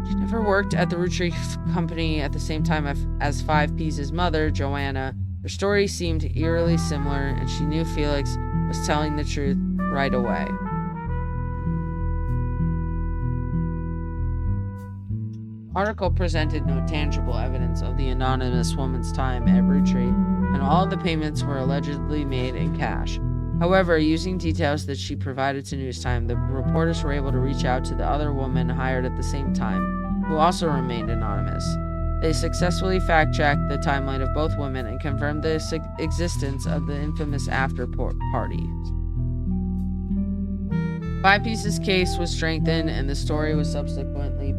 Speaker 1: She never worked at the Root Tree Company at the same time as 5 Piece's mother, Joanna. Her story seemed eerily similar, and she knew Felix was telling the truth right away. Article presented no tangible evidence of the anonymous woman's time at Root Tree, and all the payments were allegedly made in cash. However, using details that she provided to Newstime, the reporters were able to reach out to the other woman hired at the same time, who also remained anonymous. They successfully fact-checked the timeline of both women and confirmed the existence of the infamous after-party. 5 Piece's case was strengthened, and the story was subsequently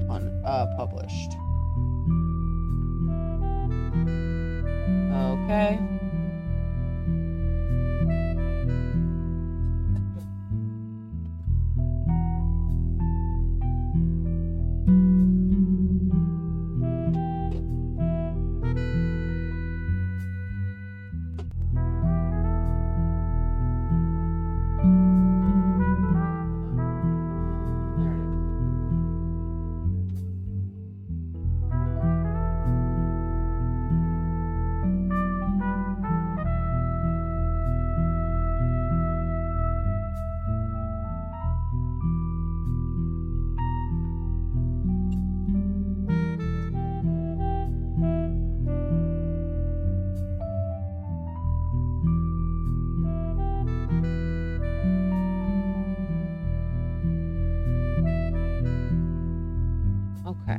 Speaker 1: published. Okay. Okay.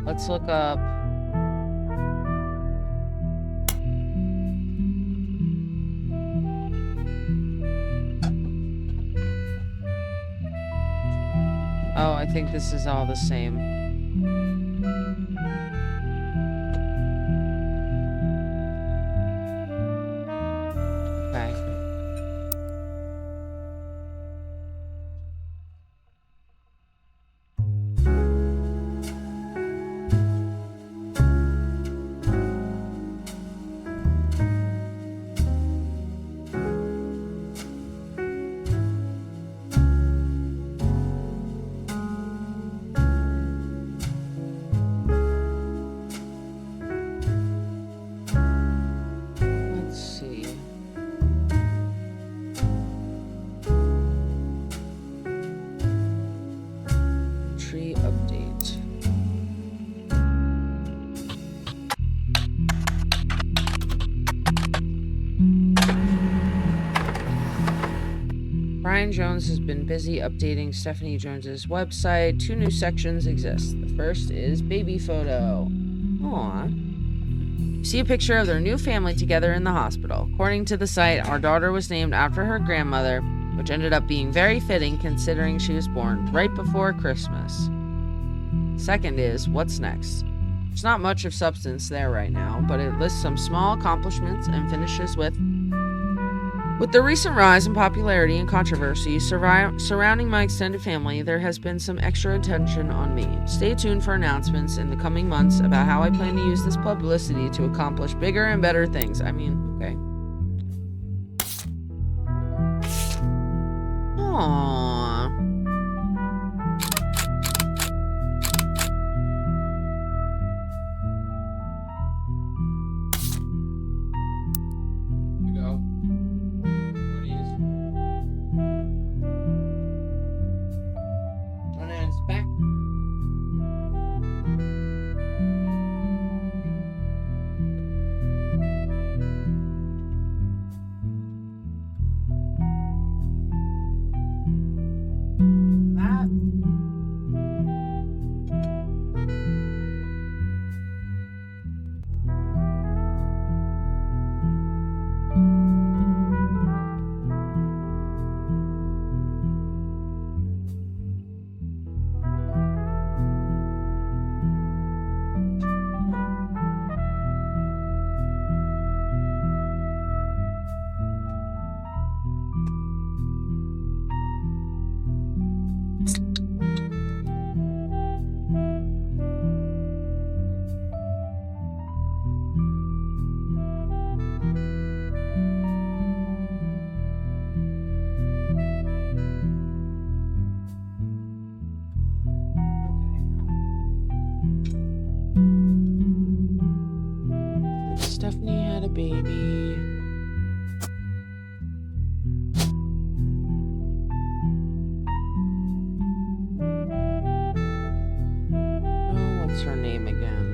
Speaker 1: Let's look up. Oh, I think this is all the same. Okay. Let's see. Tree update. Brian Jones has been busy updating Stephanie Jones's website. 2 new sections exist. The first is baby photo. Aww. See a picture of their new family together in the hospital. According to the site, our daughter was named after her grandmother, which ended up being very fitting considering she was born right before Christmas. Second is, what's next? There's not much of substance there right now, but it lists some small accomplishments and finishes with the recent rise in popularity and controversy surrounding my extended family, there has been some extra attention on me. Stay tuned for announcements in the coming months about how I plan to use this publicity to accomplish bigger and better things. I mean, okay. Aww.
Speaker 5: You go. Run and back.
Speaker 1: That. Stephanie had a baby. Oh, what's her name again?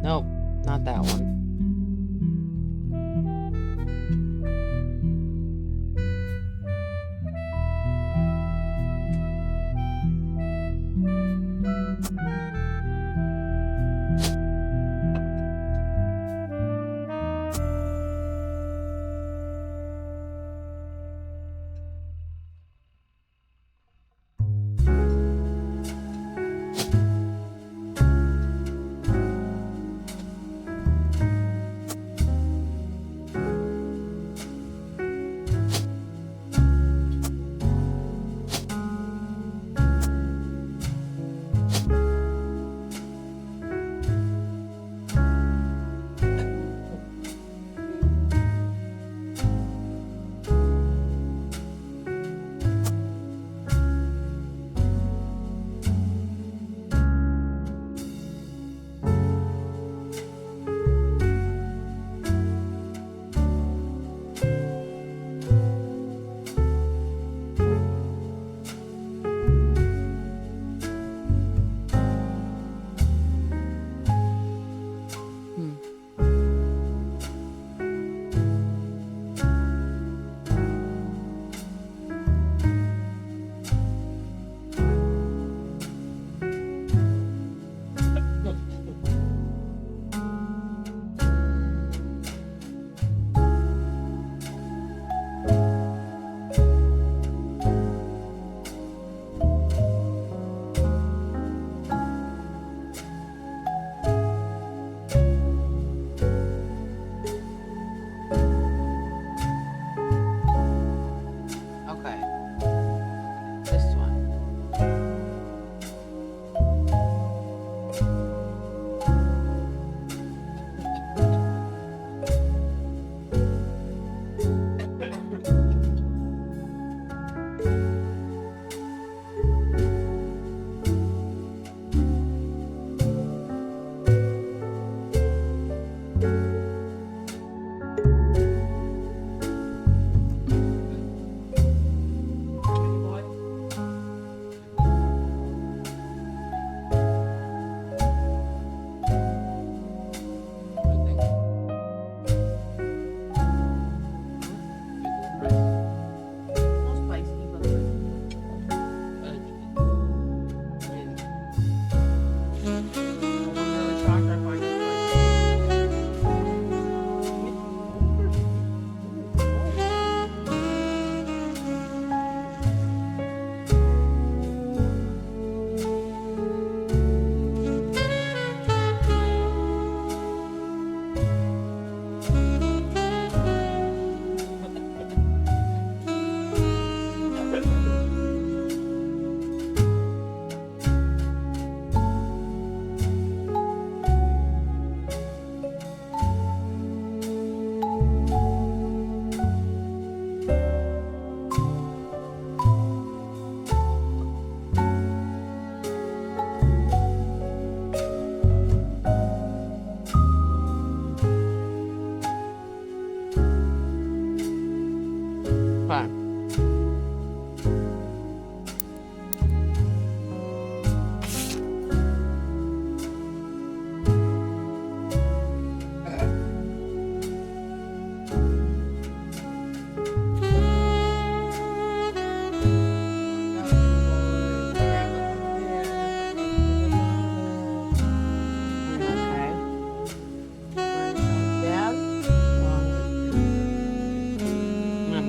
Speaker 1: Nope, not that one.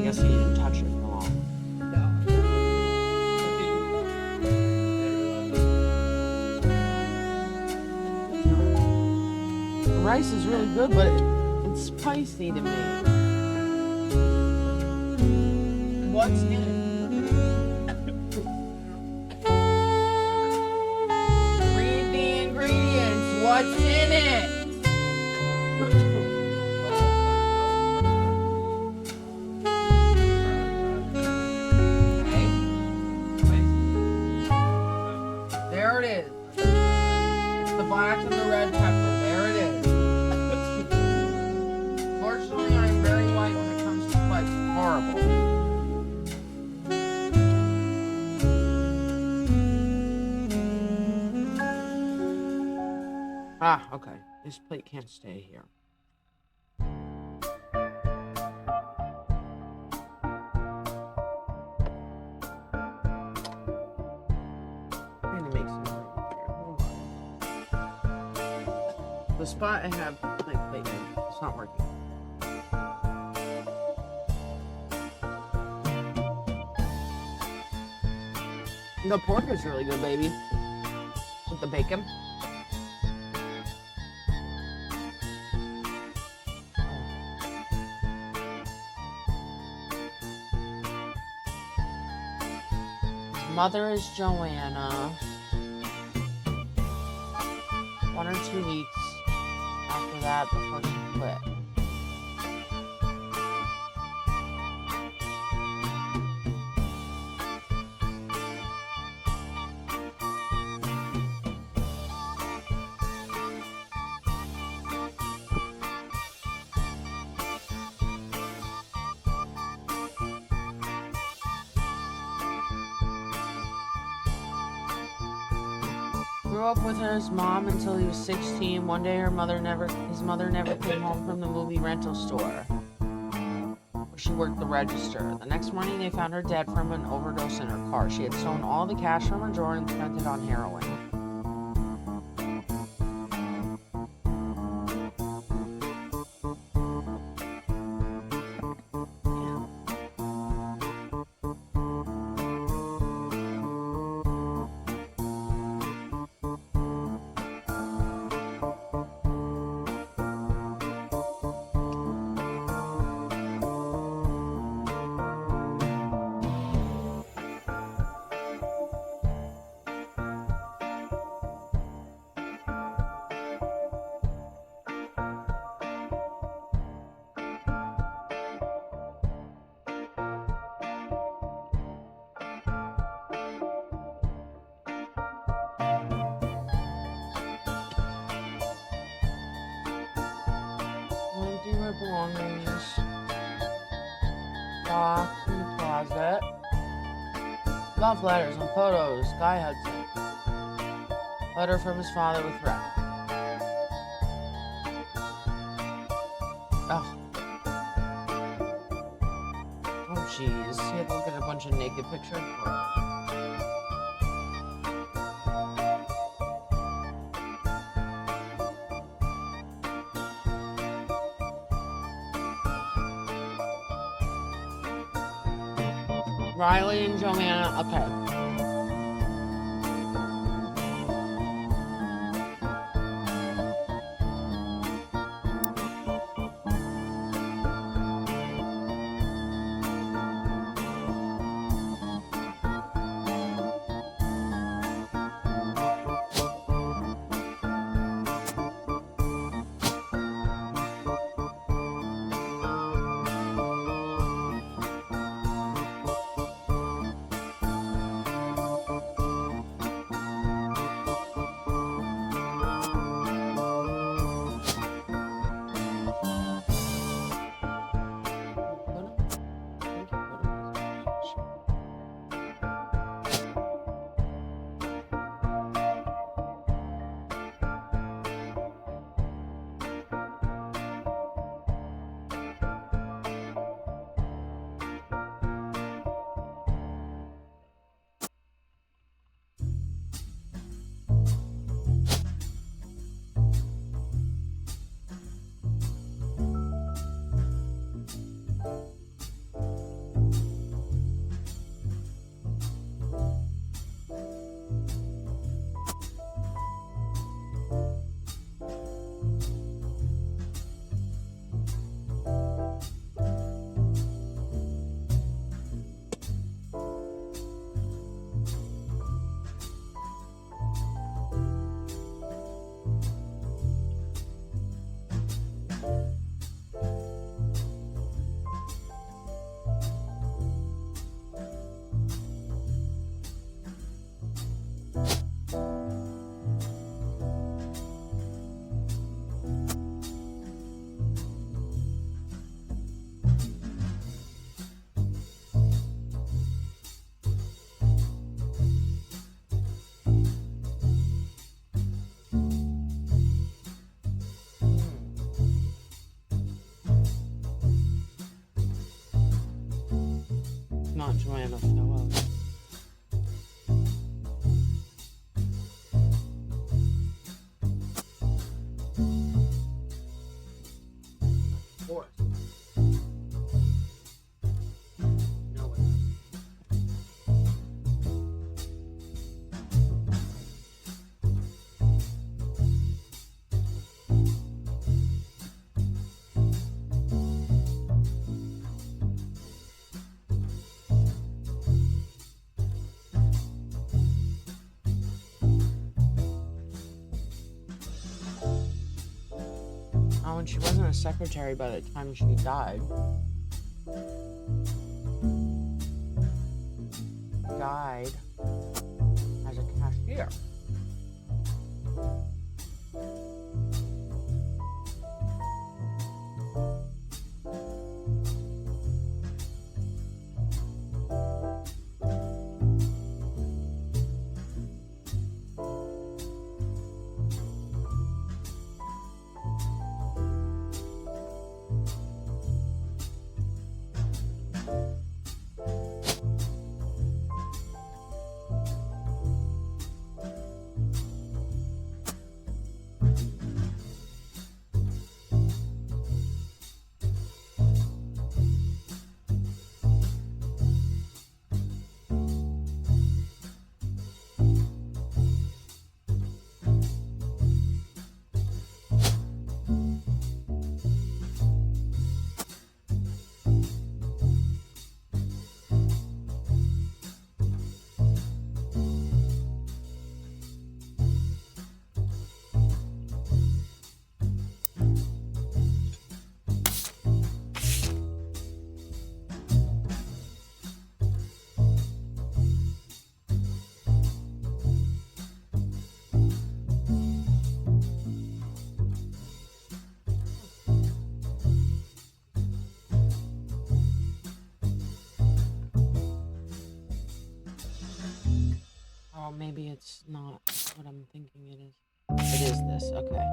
Speaker 1: guess he didn't touch it for long. The rice is really good, but it's spicy to me. What's in it? Read the ingredients. What's in it? There it is. It's the black and the red pepper. There it is. Fortunately, I'm very white when it comes to spice. Horrible. Ah, okay. This plate can't stay here. I'm gonna make some room here. Hold on. The spot I have my plate in, it's not working. The pork is really good, baby. With the bacon. His mother is Joanna. 1 or 2 weeks after that before she quit. Grew up with his mom until he was 16. One day his mother never came home from the movie rental store where she worked the register. The next morning they found her dead from an overdose in her car. She had stolen all the cash from her drawer and spent it on heroin. Empty my belongings. Box in the closet. Love letters and photos. Guy Hudson. Letter from his father with rep. Oh. Oh jeez. He had to look at a bunch of naked pictures. Riley and Joanna, okay. not Joanna, show up. Of course. No way. Oh, and she wasn't a secretary by the time she died. Died as a cashier. Oh, maybe it's not what I'm thinking it is. It is this, okay.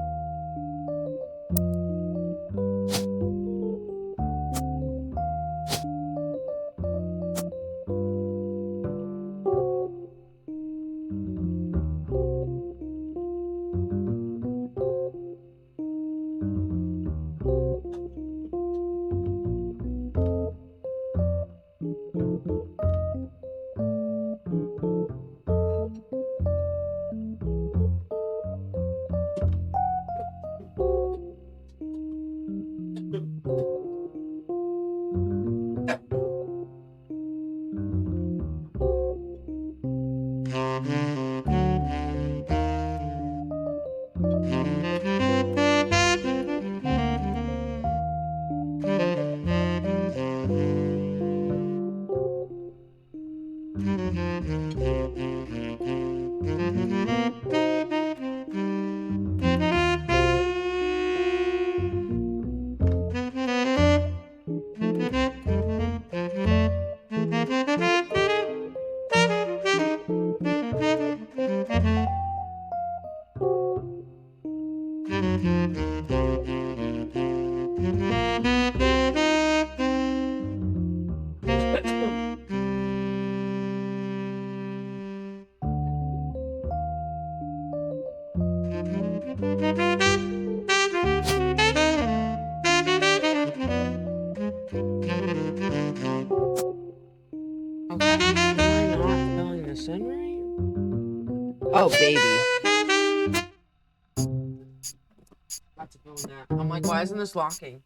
Speaker 1: Oh, baby. About to go in that. I'm like, why isn't this locking?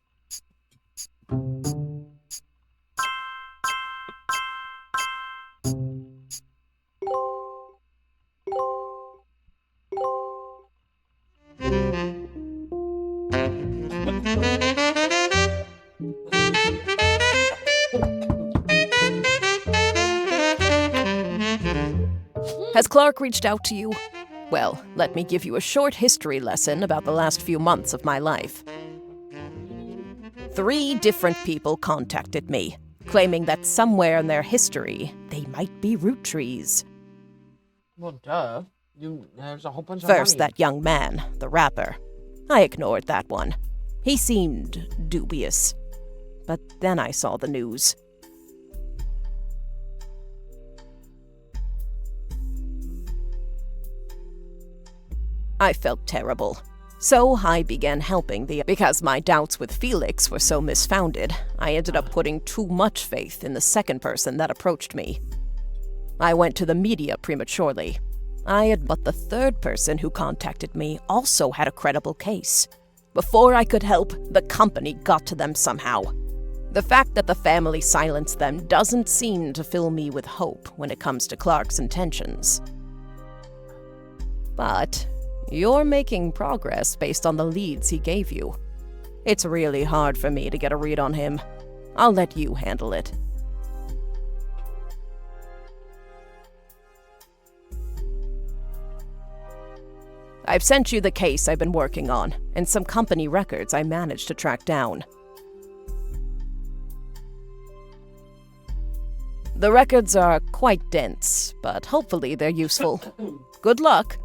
Speaker 2: Has Clark reached out to you? Well, let me give you a short history lesson about the last few months of my life. 3 different people contacted me, claiming that somewhere in their history, they might be root trees.
Speaker 1: Well, duh. There's a whole bunch of
Speaker 2: First,
Speaker 1: money.
Speaker 2: that young man, the rapper. I ignored that one. He seemed dubious. But then I saw the news. I felt terrible. So I began helping because my doubts with Felix were so misfounded, I ended up putting too much faith in the second person that approached me. I went to the media prematurely. But the third person who contacted me also had a credible case. Before I could help, the company got to them somehow. The fact that the family silenced them doesn't seem to fill me with hope when it comes to Clark's intentions. But you're making progress based on the leads he gave you. It's really hard for me to get a read on him. I'll let you handle it. I've sent you the case I've been working on, and some company records I managed to track down. The records are quite dense, but hopefully they're useful. Good luck!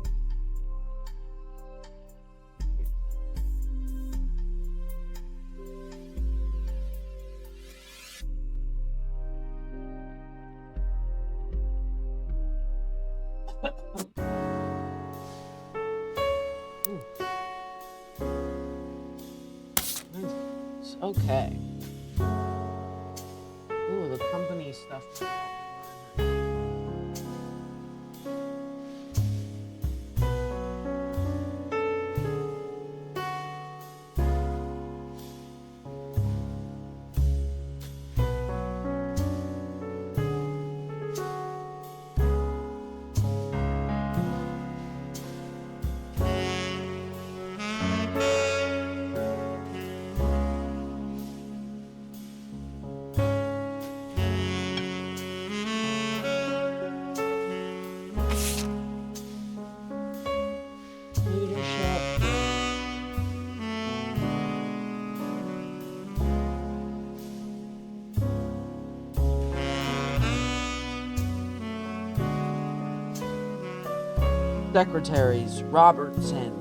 Speaker 1: Okay. Ooh, the company stuff. Secretaries, Robertson.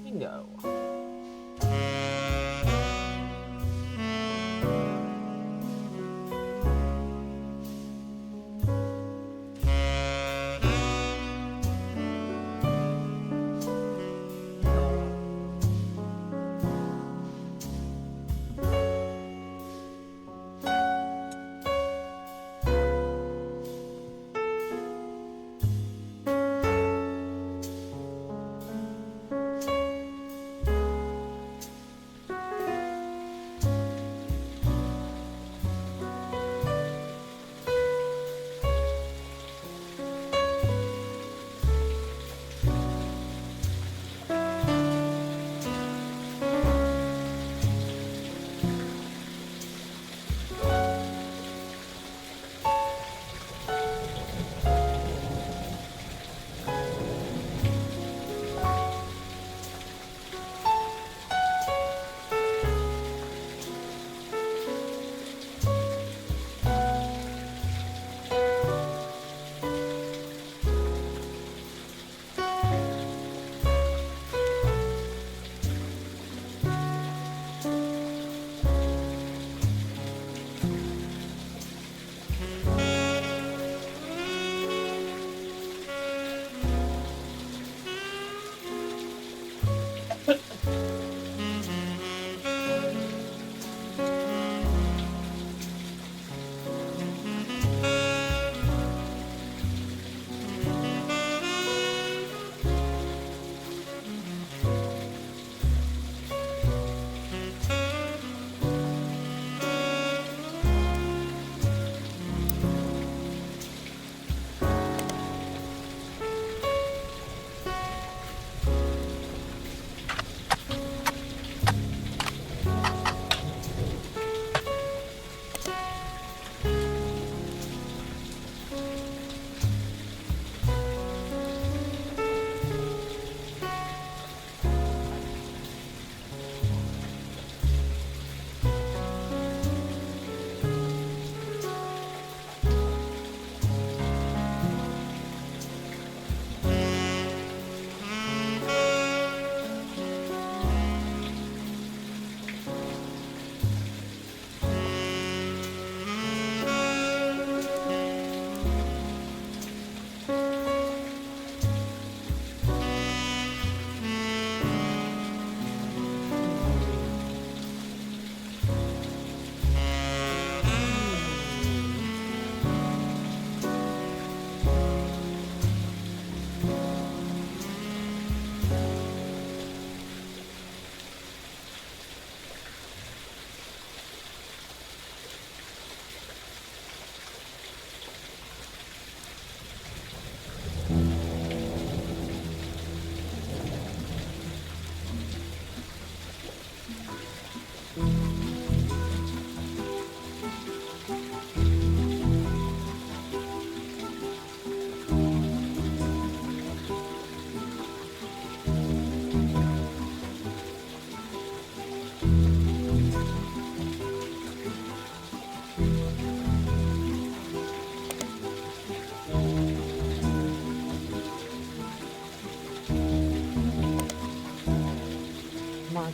Speaker 1: Bingo.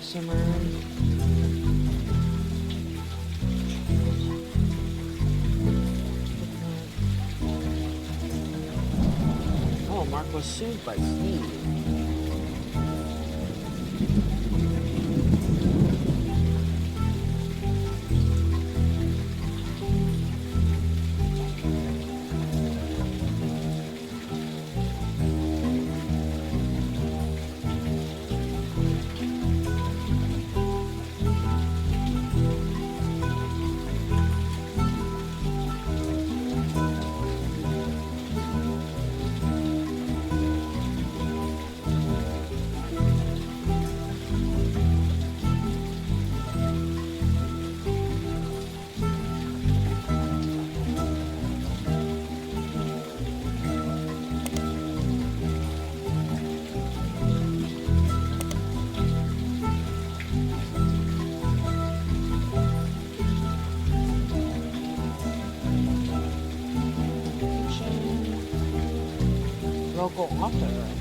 Speaker 1: Simmer. Oh, Mark was sued by Steve. Local author.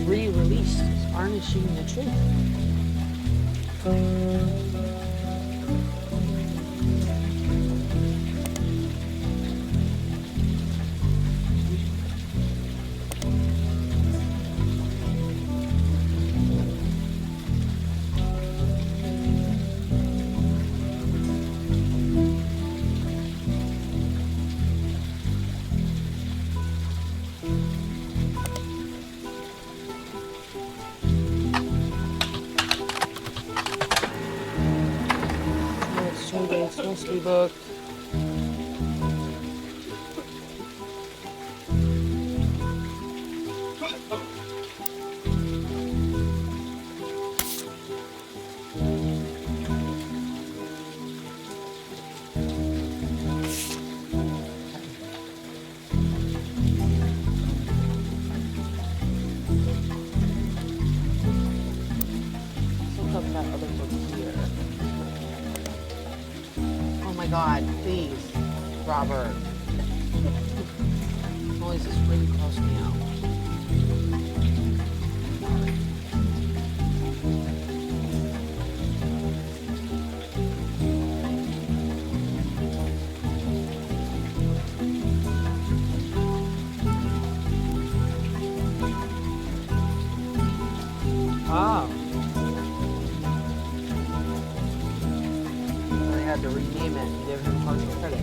Speaker 1: Re-released, Varnishing the Truth. It's supposed to be booked. Look up that other book here. Oh my God, please, Robert. Always this really gross me out. Oh. They had to rename it and give him partial credit.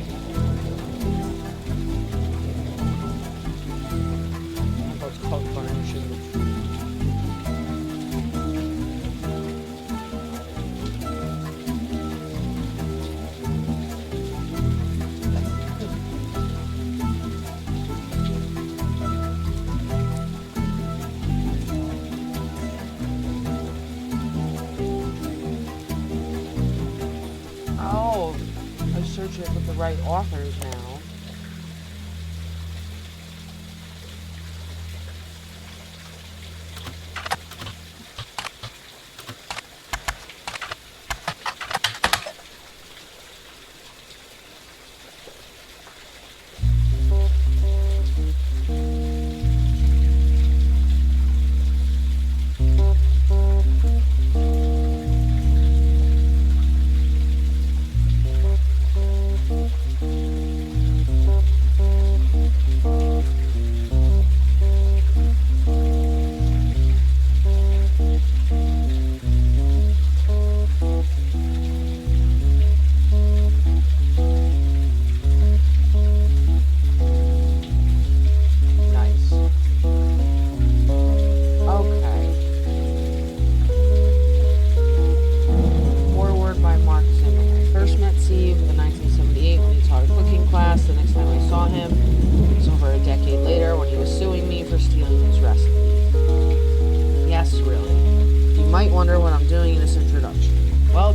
Speaker 1: I thought it's called Varnishing the Truth. Oh, I search it with the right authors now.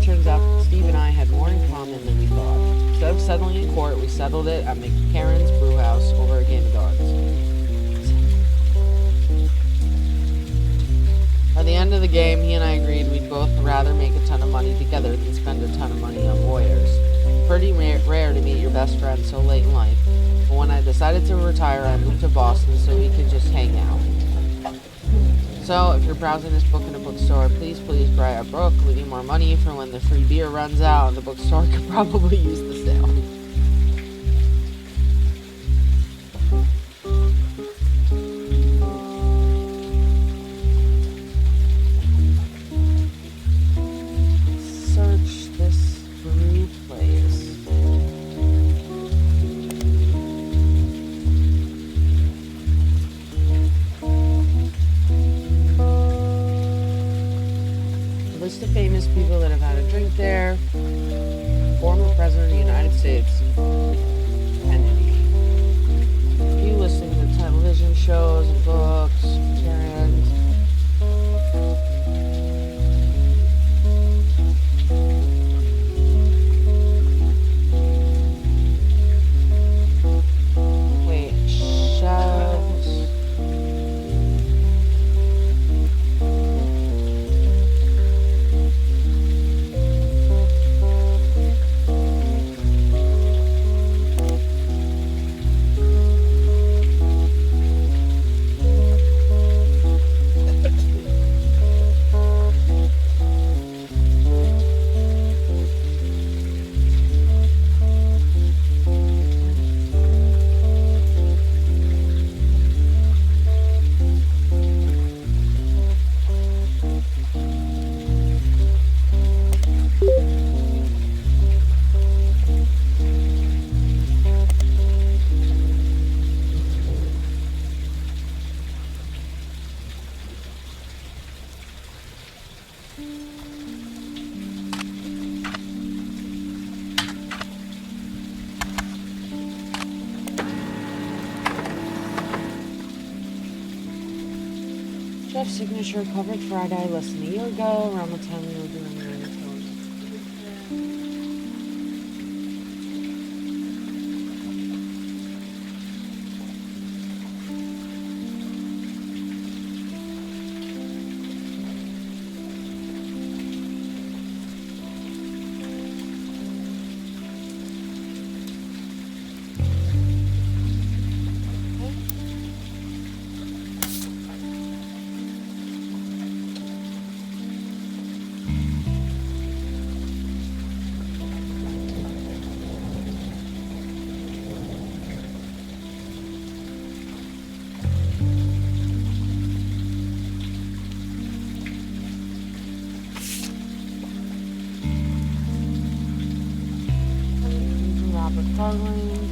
Speaker 1: turns out Steve and I had more in common than we thought. Instead of settling in court, we settled it at McCarran's Brewhouse over a game of darts. By the end of the game, he and I agreed we'd both rather make a ton of money together than spend a ton of money on lawyers. Pretty rare to meet your best friend so late in life, but when I decided to retire, I moved to Boston so we could just hang out. So, if you're browsing this book in a bookstore, please buy our book. We need more money for when the free beer runs out, and the bookstore could probably use the sale. Search this brew place. List of famous people that have had a drink there. Former President of the United States, Kennedy. A few listings of television shows, books, trends. Wait, chefs. Chef's signature covered Friday less than a year ago, around the time we were doing the Robert Carling.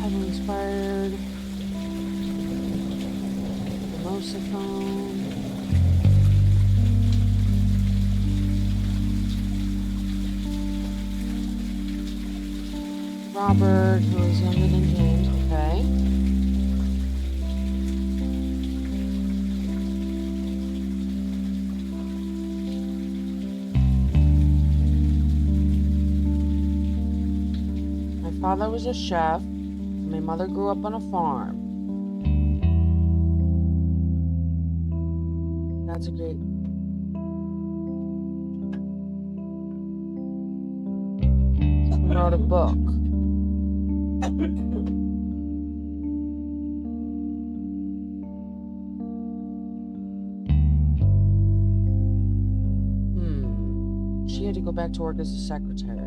Speaker 1: Heavily inspired. Emulsiphone. Robert, who is younger than James, okay. My father was a chef. My mother grew up on a farm. That's a great... Someone wrote a book. She had to go back to work as a secretary.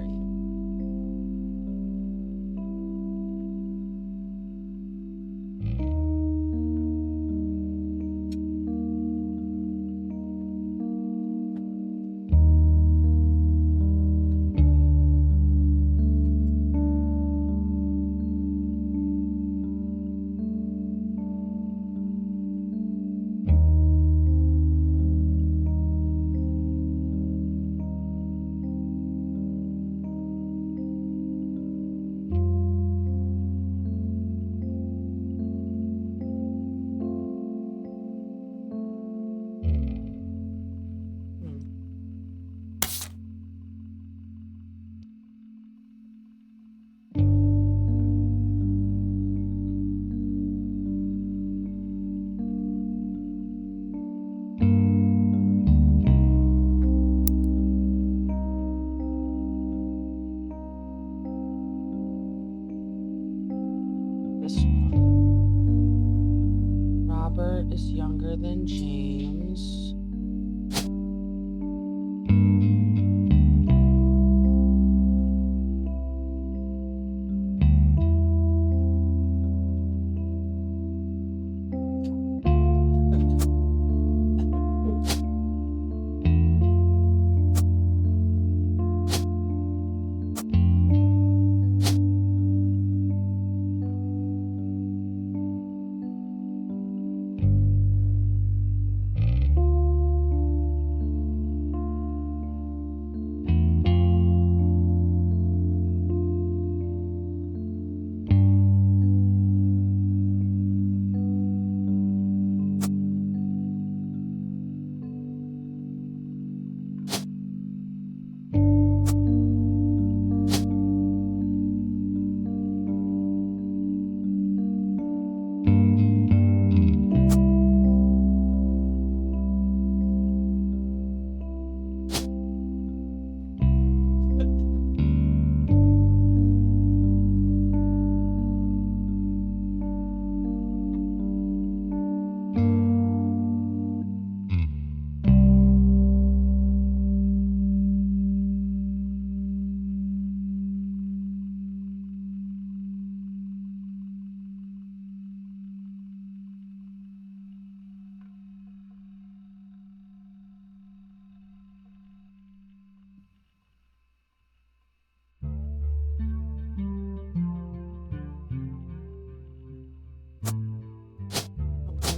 Speaker 1: This one. Robert is younger than James.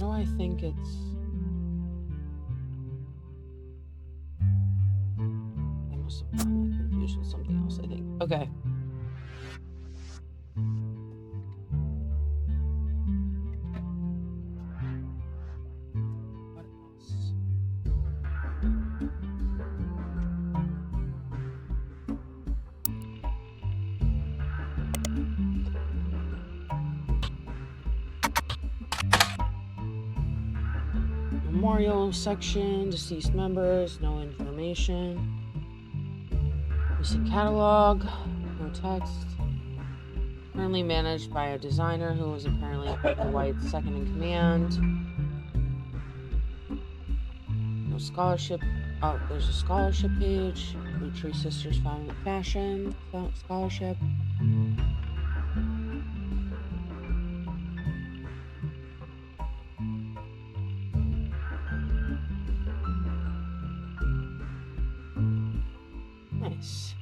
Speaker 1: Why do I think it's... I must have gotten that confused with something else, I think. Okay. What else? Memorial section, deceased members, no information. Missing catalog, no text. Currently managed by a designer who was apparently White's second in command. No scholarship. Oh, there's a scholarship page. Root Tree Sisters Fashion Scholarship. Nice.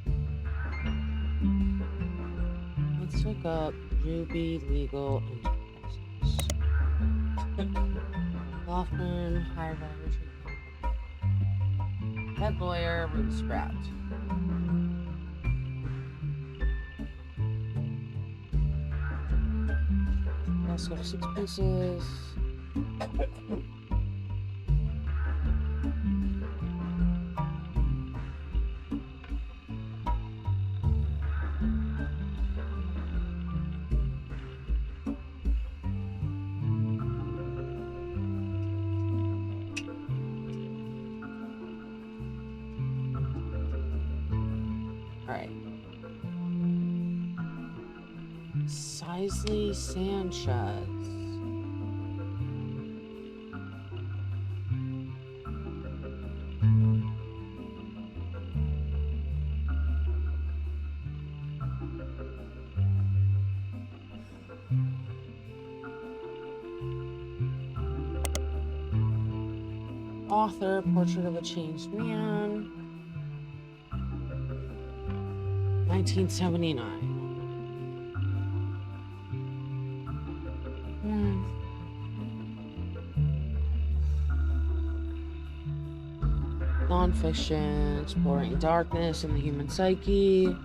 Speaker 1: Let's look up Ruby Legal Enterprises. Law firm, hired by Richard. Head lawyer, Ruth Spratt. Let's go to 6 pieces. Alright. Sisley Sanchez. Author, Portrait of a Changed Man. 1979. Nonfiction, exploring darkness and the human psyche.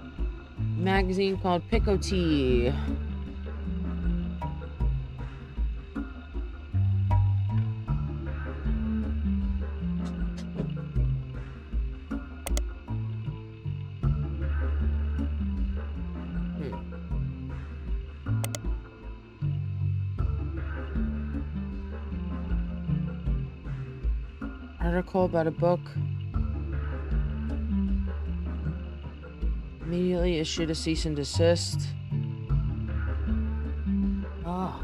Speaker 1: Magazine called Picotee. Article about a book. Immediately issued a cease and desist. Oh.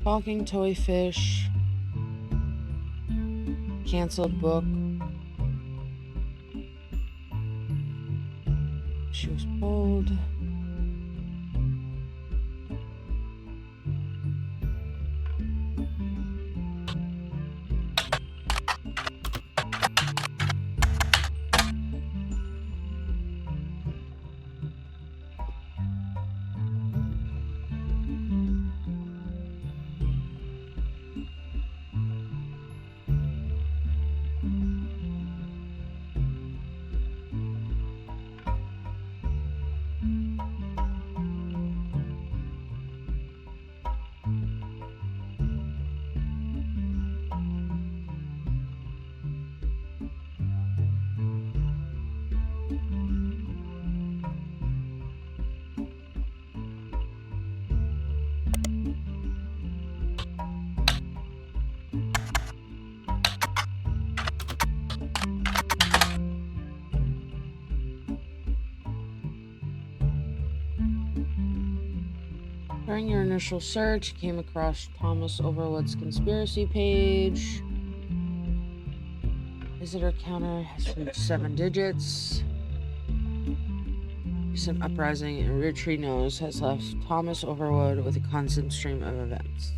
Speaker 1: Talking toy fish. Canceled book. She was pulled. During your initial search, you came across Thomas Overwood's conspiracy page. Visitor counter has reached 7 digits. Recent uprising in Root Tree Nose has left Thomas Overwood with a constant stream of events.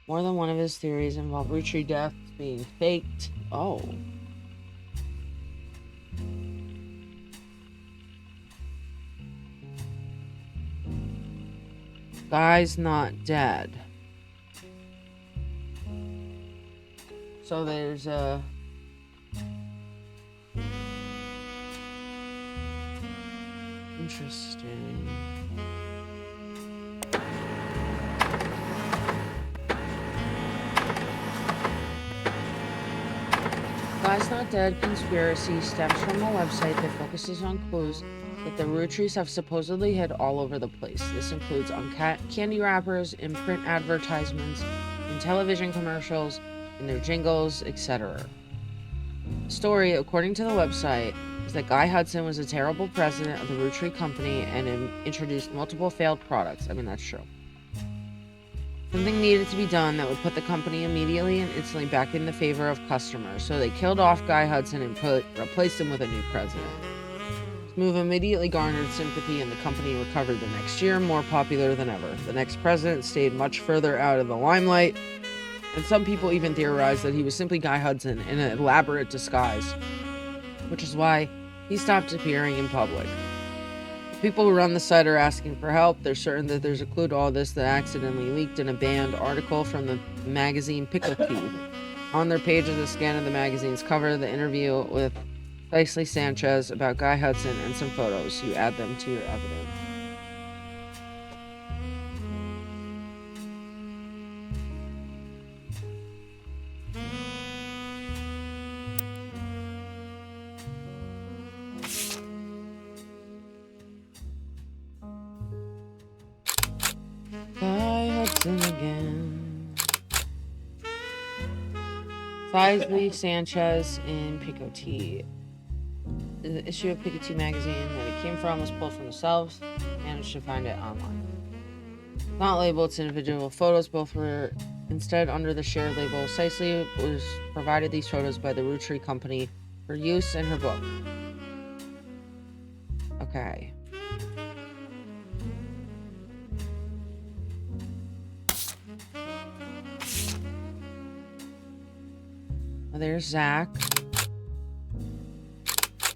Speaker 1: More than one of his theories involve Root Tree deaths being faked. Oh. Guy's not dead. So there's a... Interesting. Guy's Not Dead conspiracy stems from a website that focuses on clues that the Root Trees have supposedly hid all over the place. This includes on candy wrappers, in print advertisements, in television commercials, in their jingles, etc. The story, according to the website, is that Guy Hudson was a terrible president of the Root Tree Company and introduced multiple failed products. I mean, that's true. Something needed to be done that would put the company immediately and instantly back in the favor of customers, so they killed off Guy Hudson and replaced him with a new president. This move immediately garnered sympathy, and the company recovered the next year, more popular than ever. The next president stayed much further out of the limelight, and some people even theorized that he was simply Guy Hudson in an elaborate disguise, which is why he stopped appearing in public. People who run the site are asking for help. They're certain that there's a clue to all this that accidentally leaked in a banned article from the magazine Pickle Tea. On their page is a scan of the magazine's cover, the interview with Leslie Sanchez about Guy Hudson, and some photos. You add them to your evidence. Guy Hudson again. Leslie Sanchez in Pico Tea. The issue of Pico Tea magazine that it came from was pulled from the shelves. Managed to find it online. It's not labeled, it's individual photos. Both were instead under the shared label. Leslie was provided these photos by the Root Tree Company for use in her book. Okay. There's Zach.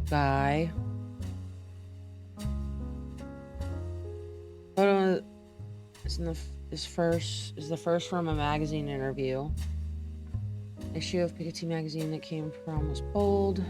Speaker 1: Guy. Photo is the first from a magazine interview. Issue of Piketty magazine that came from was pulled.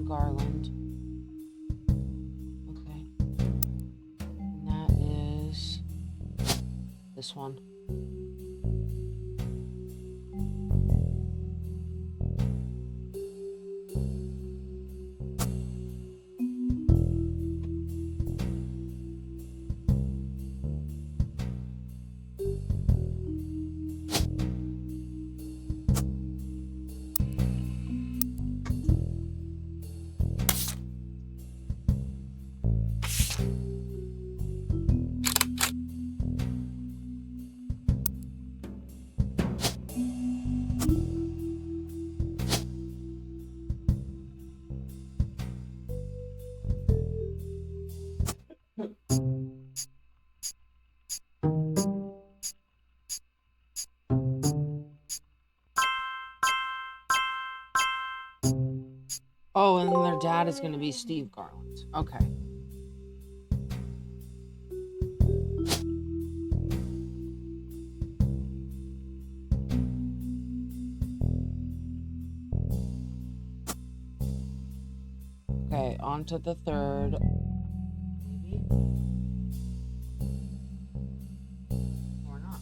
Speaker 1: Garland. Okay. And that is this one. Oh, and then their dad is going to be Steve Garland. Okay. Okay, on to the third. Maybe. Or not.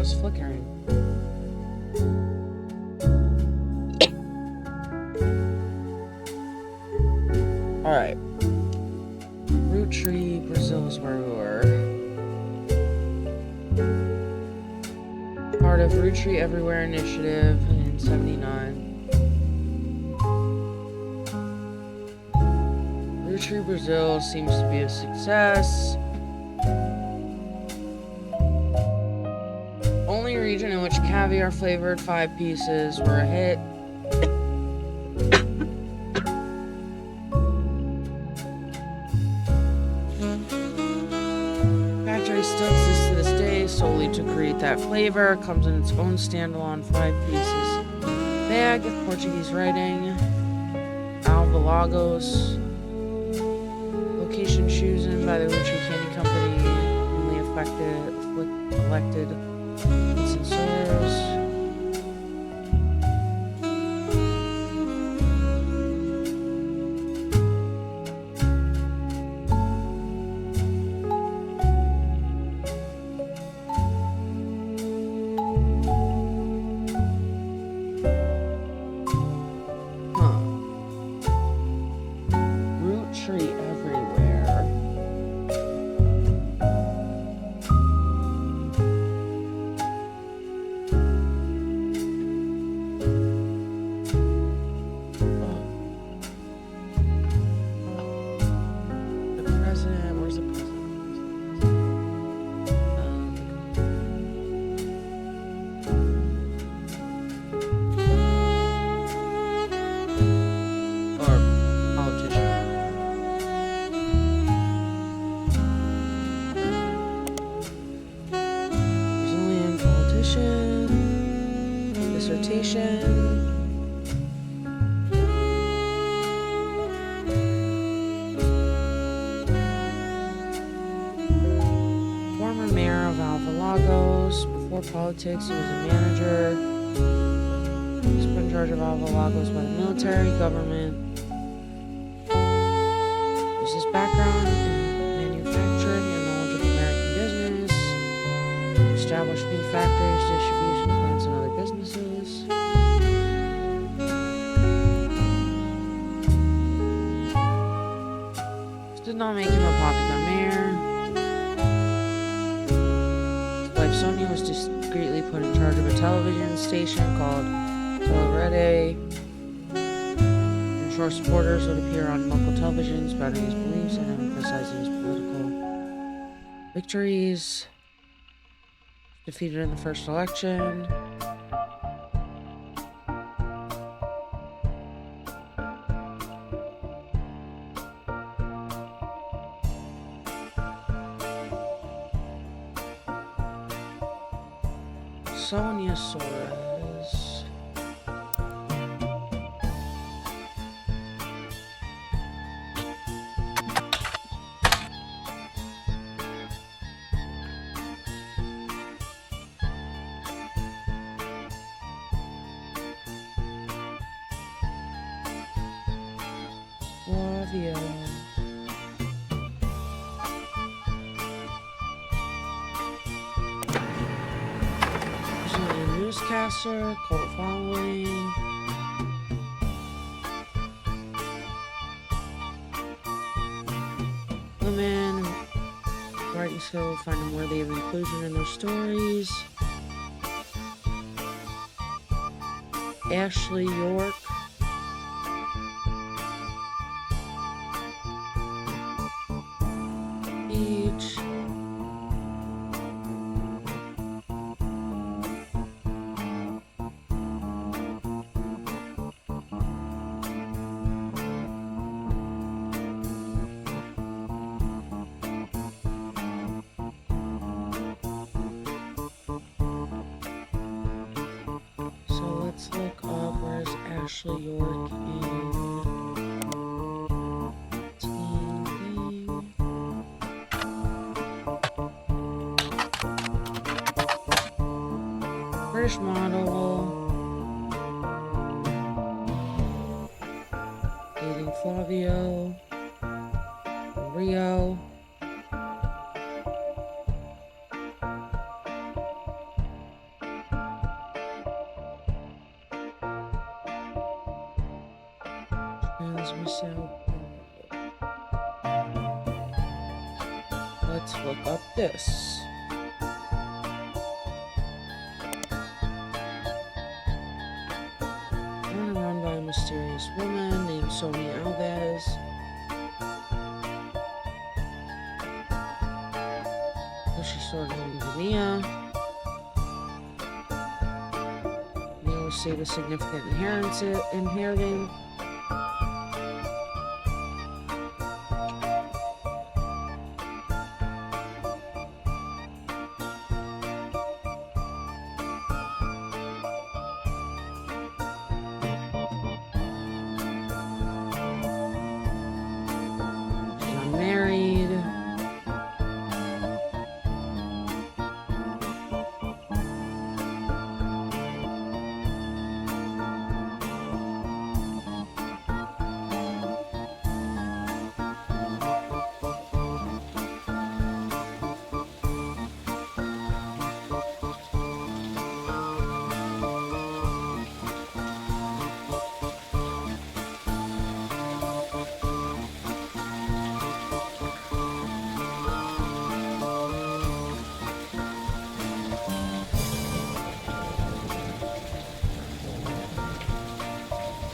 Speaker 1: it's flickering. Alright. Root Tree, Brazil is where we were. Part of Root Tree Everywhere Initiative in 79. Root Tree, Brazil seems to be a success. Only region in which caviar flavored 5 pieces were a hit. Factory still exists to this day solely to create that flavor. Comes in its own standalone 5 pieces bag with Portuguese writing. Alvalagos. Location chosen by the Root Tree Candy Company. Only elected censors. Root Tree Everywhere. The president, where's the president? Or politician. Brazilian politician. Dissertation. Former mayor of Alvalagos. Before politics, he was a manager. He was put in charge of Alvalagos by the military government. There's his background in manufacturing and knowledge of American business. Established new factories, distribution plants, and other businesses. This did not make him a popular mayor. His wife Sonia was discreetly put in charge of a television station called Telerede. Ensure supporters would appear on local television, spouting his beliefs and emphasizing his political victories. Defeated in the first election. Sonia Soares. Flavio. Brazilian newscaster, cult following. Women, writing skill, find them worthy of inclusion in their stories. Ashley York. Each. So let's look up where's Ashley York in teen thing. British model. Dating Flavio. Rio. Let's look up this. Run by a mysterious woman named Sonia Alves. She stored in Mania. They receive a significant inheriting. Married.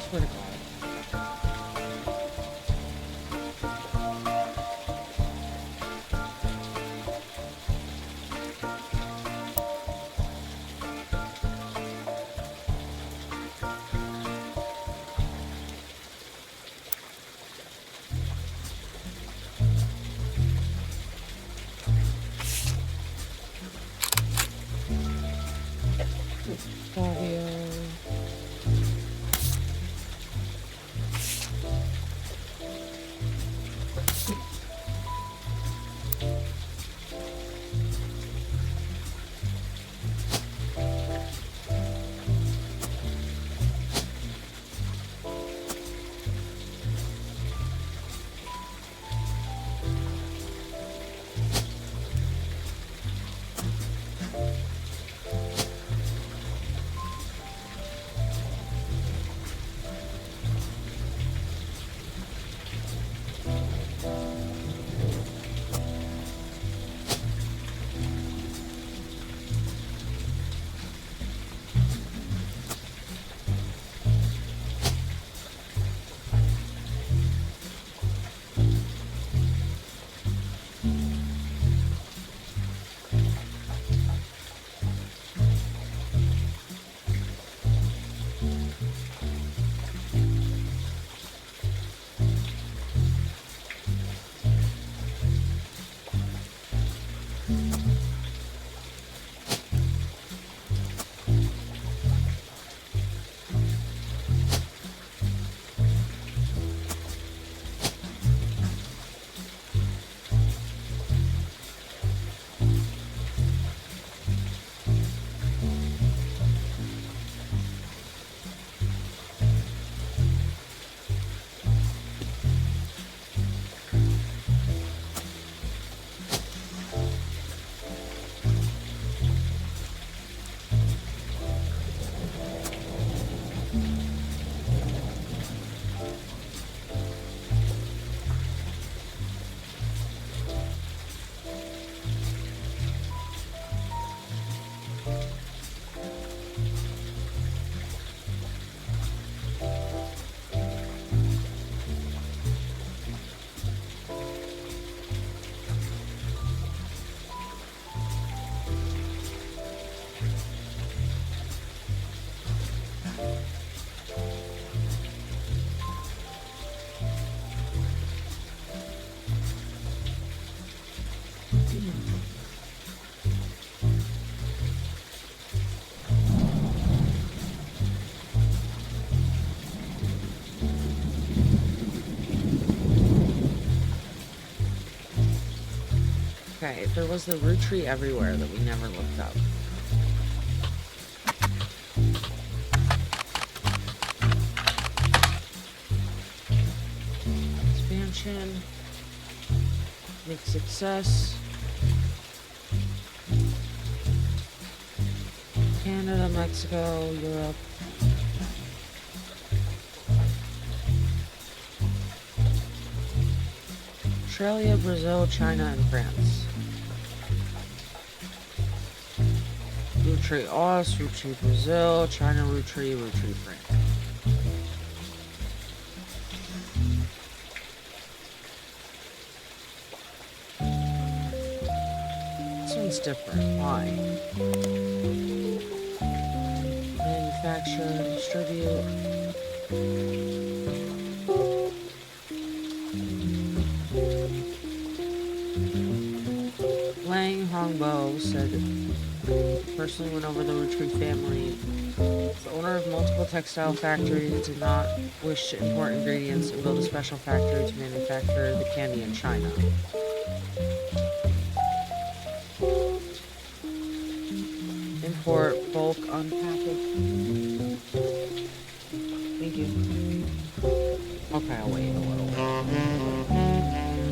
Speaker 1: Swear to God. Fabio. Okay, there was the root tree everywhere that we never looked up. Expansion. Big success. Canada, Mexico, Europe. Australia, Brazil, China, and France. Root tree Aus, root tree Brazil, China root tree France. This one's different. Why? Manufacture, distribute. Lang Hongbo said personally went over the root tree family. The owner of multiple textile factories did not wish to import ingredients and build a special factory to manufacture the candy in China. Import bulk unpackaged. Thank you. Okay, I'll wait a little.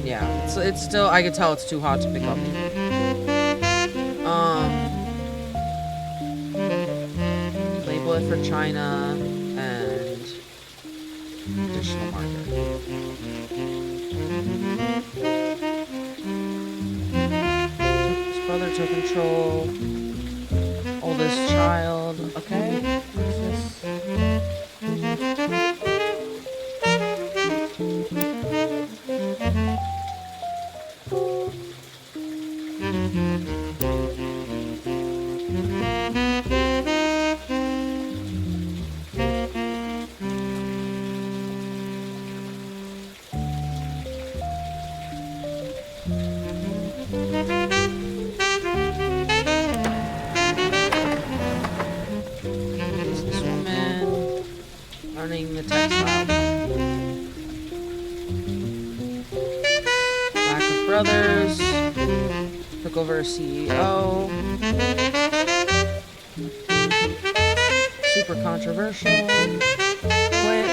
Speaker 1: Yeah, so it's still, I can tell it's too hot to pick up. Label it for China and additional market. His brother took control. Oldest child. Okay. What is this? Businesswoman running the textile company. Lack of brothers. Took over as CEO. Super controversial. Quit.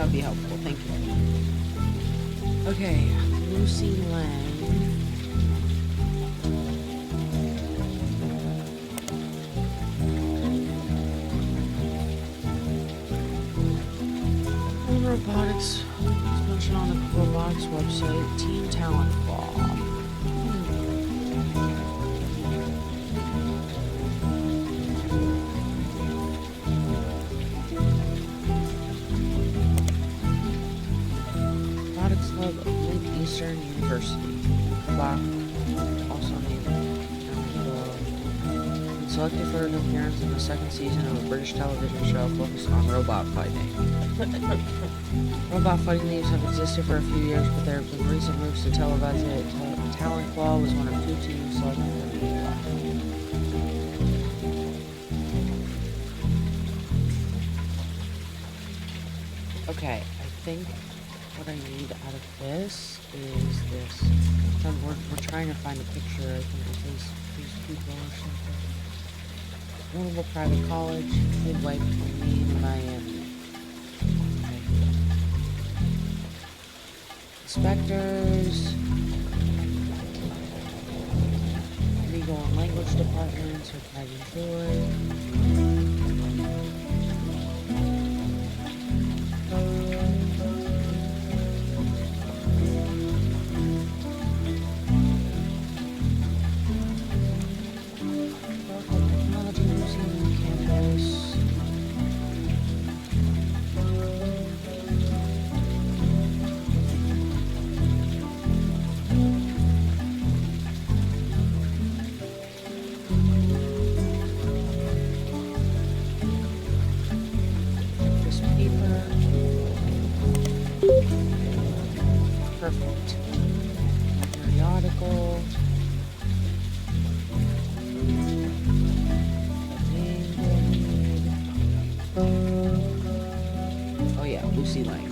Speaker 1: That would be helpful. Thank you. Okay, Lucy Lang. Robotics. It's mentioned on the robotics website. Team Talent Claw. Robotics Club of Mid-Eastern University. Bach, also named and selected for an appearance in the second season of a British television show focused on robot fighting. Robot fighting leagues have existed for a few years, but there have been recent moves to televise it. Talent Claw was one of 2 teams selected for the league. Okay, I think what I need out of this is this. We're trying to find a picture, I think, of these people or something. Notable private college, midway between Maine and Miami. Inspectors, legal and language departments with Megan Joy. Technology Museum campus. Perfect. Periodical. Oh yeah, Lucy Lang.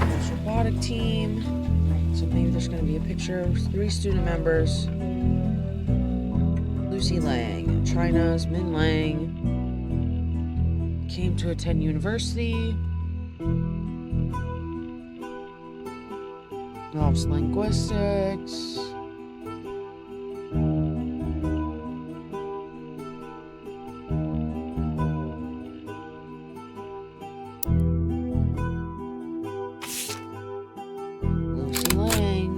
Speaker 1: There's robotic team. So maybe there's going to be a picture of 3 student members. Lucy Lang, China's Min Lang. Came to attend university. Loves linguistics. Lucy Lang.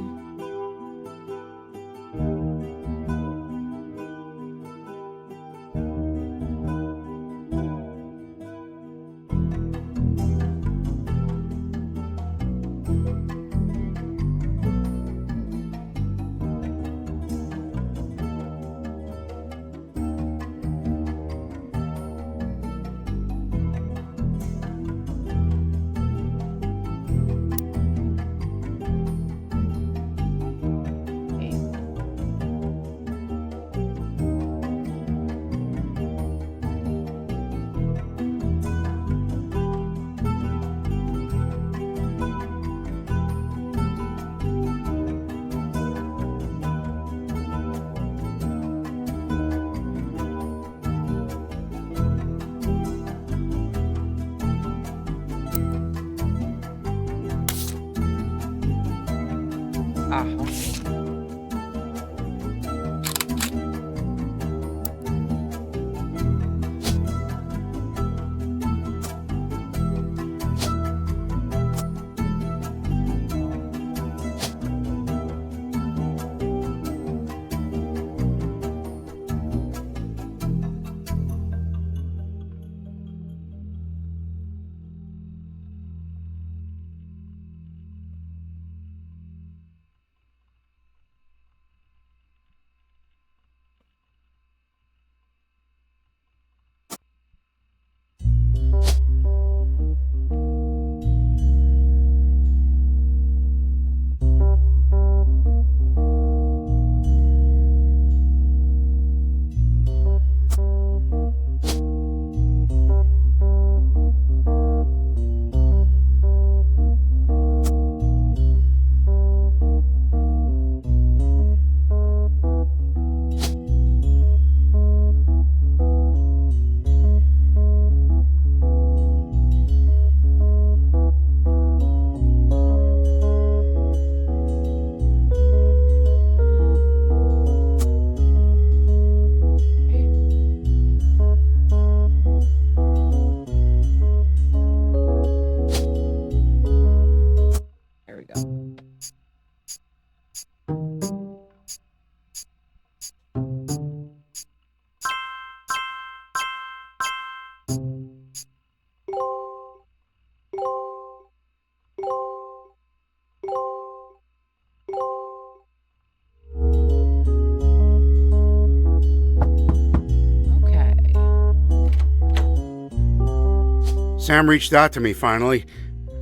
Speaker 4: Sam reached out to me finally.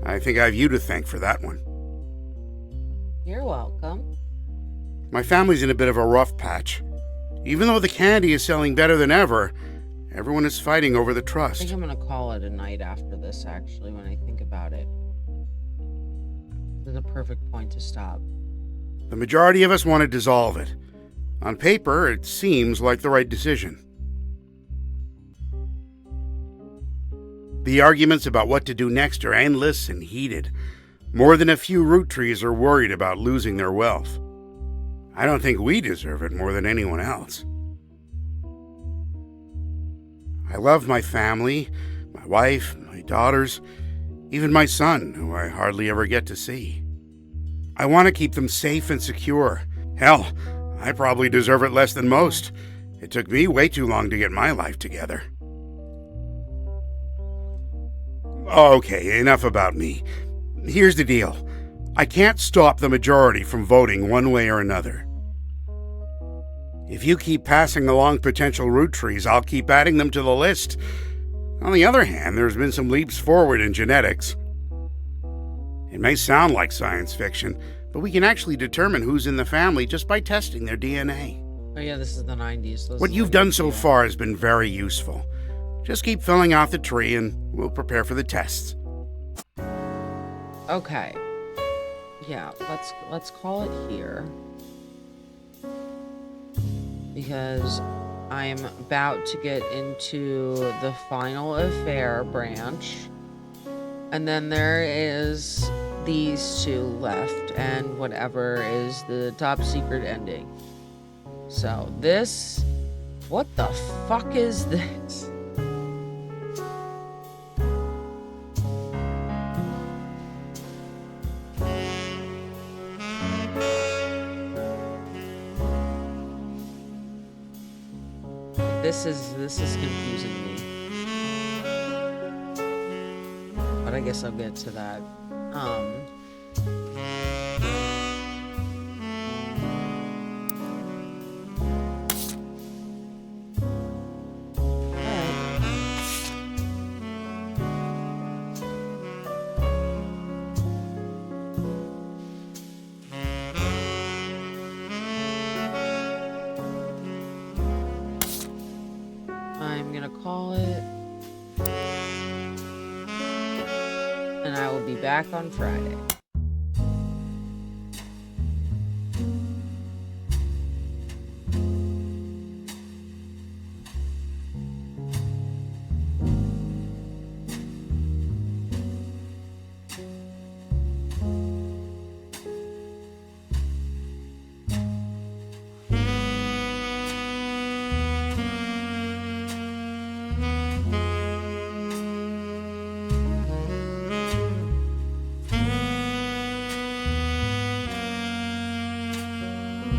Speaker 4: I think I have you to thank for that one.
Speaker 1: You're welcome.
Speaker 4: My family's in a bit of a rough patch. Even though the candy is selling better than ever, everyone is fighting over the
Speaker 1: I think
Speaker 4: trust.
Speaker 1: I'm gonna call it a night after this, actually, when I think about it. This is a perfect point to stop.
Speaker 4: The majority of us want to dissolve it. On paper, it seems like the right decision. The arguments about what to do next are endless and heated. More than a few root trees are worried about losing their wealth. I don't think we deserve it more than anyone else. I love my family, my wife, my daughters, even my son, who I hardly ever get to see. I want to keep them safe and secure. Hell, I probably deserve it less than most. It took me way too long to get my life together. Okay, enough about me. Here's the deal. I can't stop the majority from voting one way or another. If you keep passing along potential root trees, I'll keep adding them to the list. On the other hand, there's been some leaps forward in genetics. It may sound like science fiction, but we can actually determine who's in the family just by testing their DNA.
Speaker 1: Oh yeah, this is the 90s. So
Speaker 4: What you've done so far has been very useful. Just keep filling out the tree and we'll prepare for the tests.
Speaker 1: Okay. Yeah, let's call it here. Because I'm about to get into the final affair branch. And then there is these two left and whatever is the top secret ending. So this, what the fuck is this? This is confusing me. But I guess I'll get to that. I'm gonna call it, and I will be back on Friday.